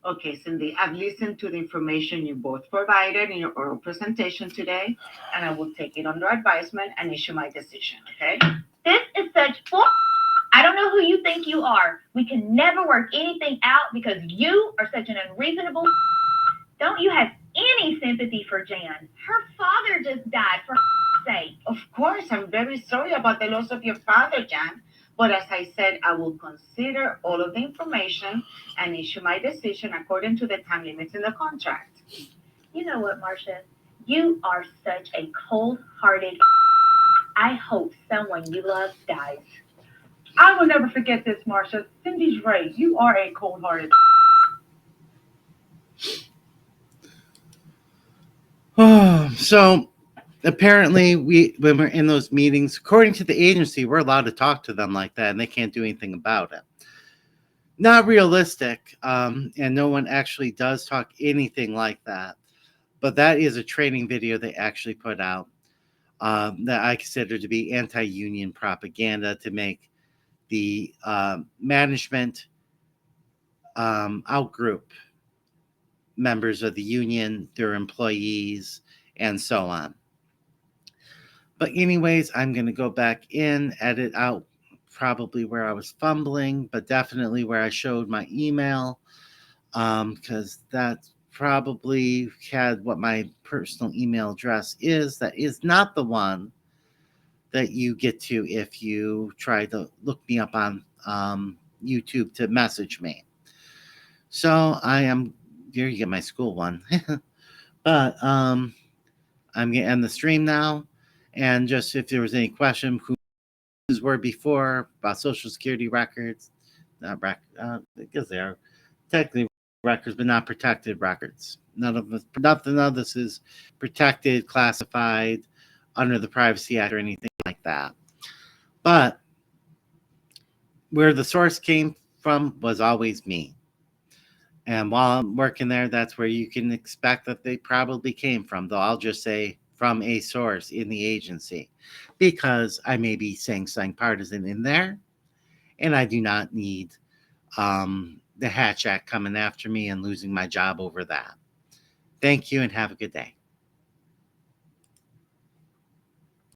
Okay, Cindy, I've listened to the information you both provided in your oral presentation today, and I will take it under advisement and issue my decision, okay? This is such bull. I don't know who you think you are. We can never work anything out because you are such an unreasonable. Don't you have any sympathy for Jan? Her father just died, for sake. Of course, I'm very sorry about the loss of your father, Jan. But as I said, I will consider all of the information and issue my decision according to the time limits in the contract. You know what, Marcia? You are such a cold-hearted. I hope someone you love dies. I will never forget this, Marcia. Cindy's right. You are a cold-hearted. So apparently, when we're in those meetings, according to the agency, we're allowed to talk to them like that, and they can't do anything about it. Not realistic, and no one actually does talk anything like that. But that is a training video they actually put out that I consider to be anti-union propaganda to make the management outgroup members of the union, their employees, and so on. But anyways, I'm going to go back in, edit out probably where I was fumbling, but definitely where I showed my email, because that probably had what my personal email address is. That is not the one that you get to if you try to look me up on YouTube to message me. So I am here. You get my school one, but I'm gonna end the stream now. And just if there was any question, who were before about Social Security records, because they are technically records, but not protected records. Nothing of this is protected, classified under the Privacy Act or anything like that. But where the source came from was always me. And while I'm working there, that's where you can expect that they probably came from, though I'll just say from a source in the agency, because I may be saying something partisan in there, and I do not need the Hatch Act coming after me and losing my job over that. Thank you and have a good day.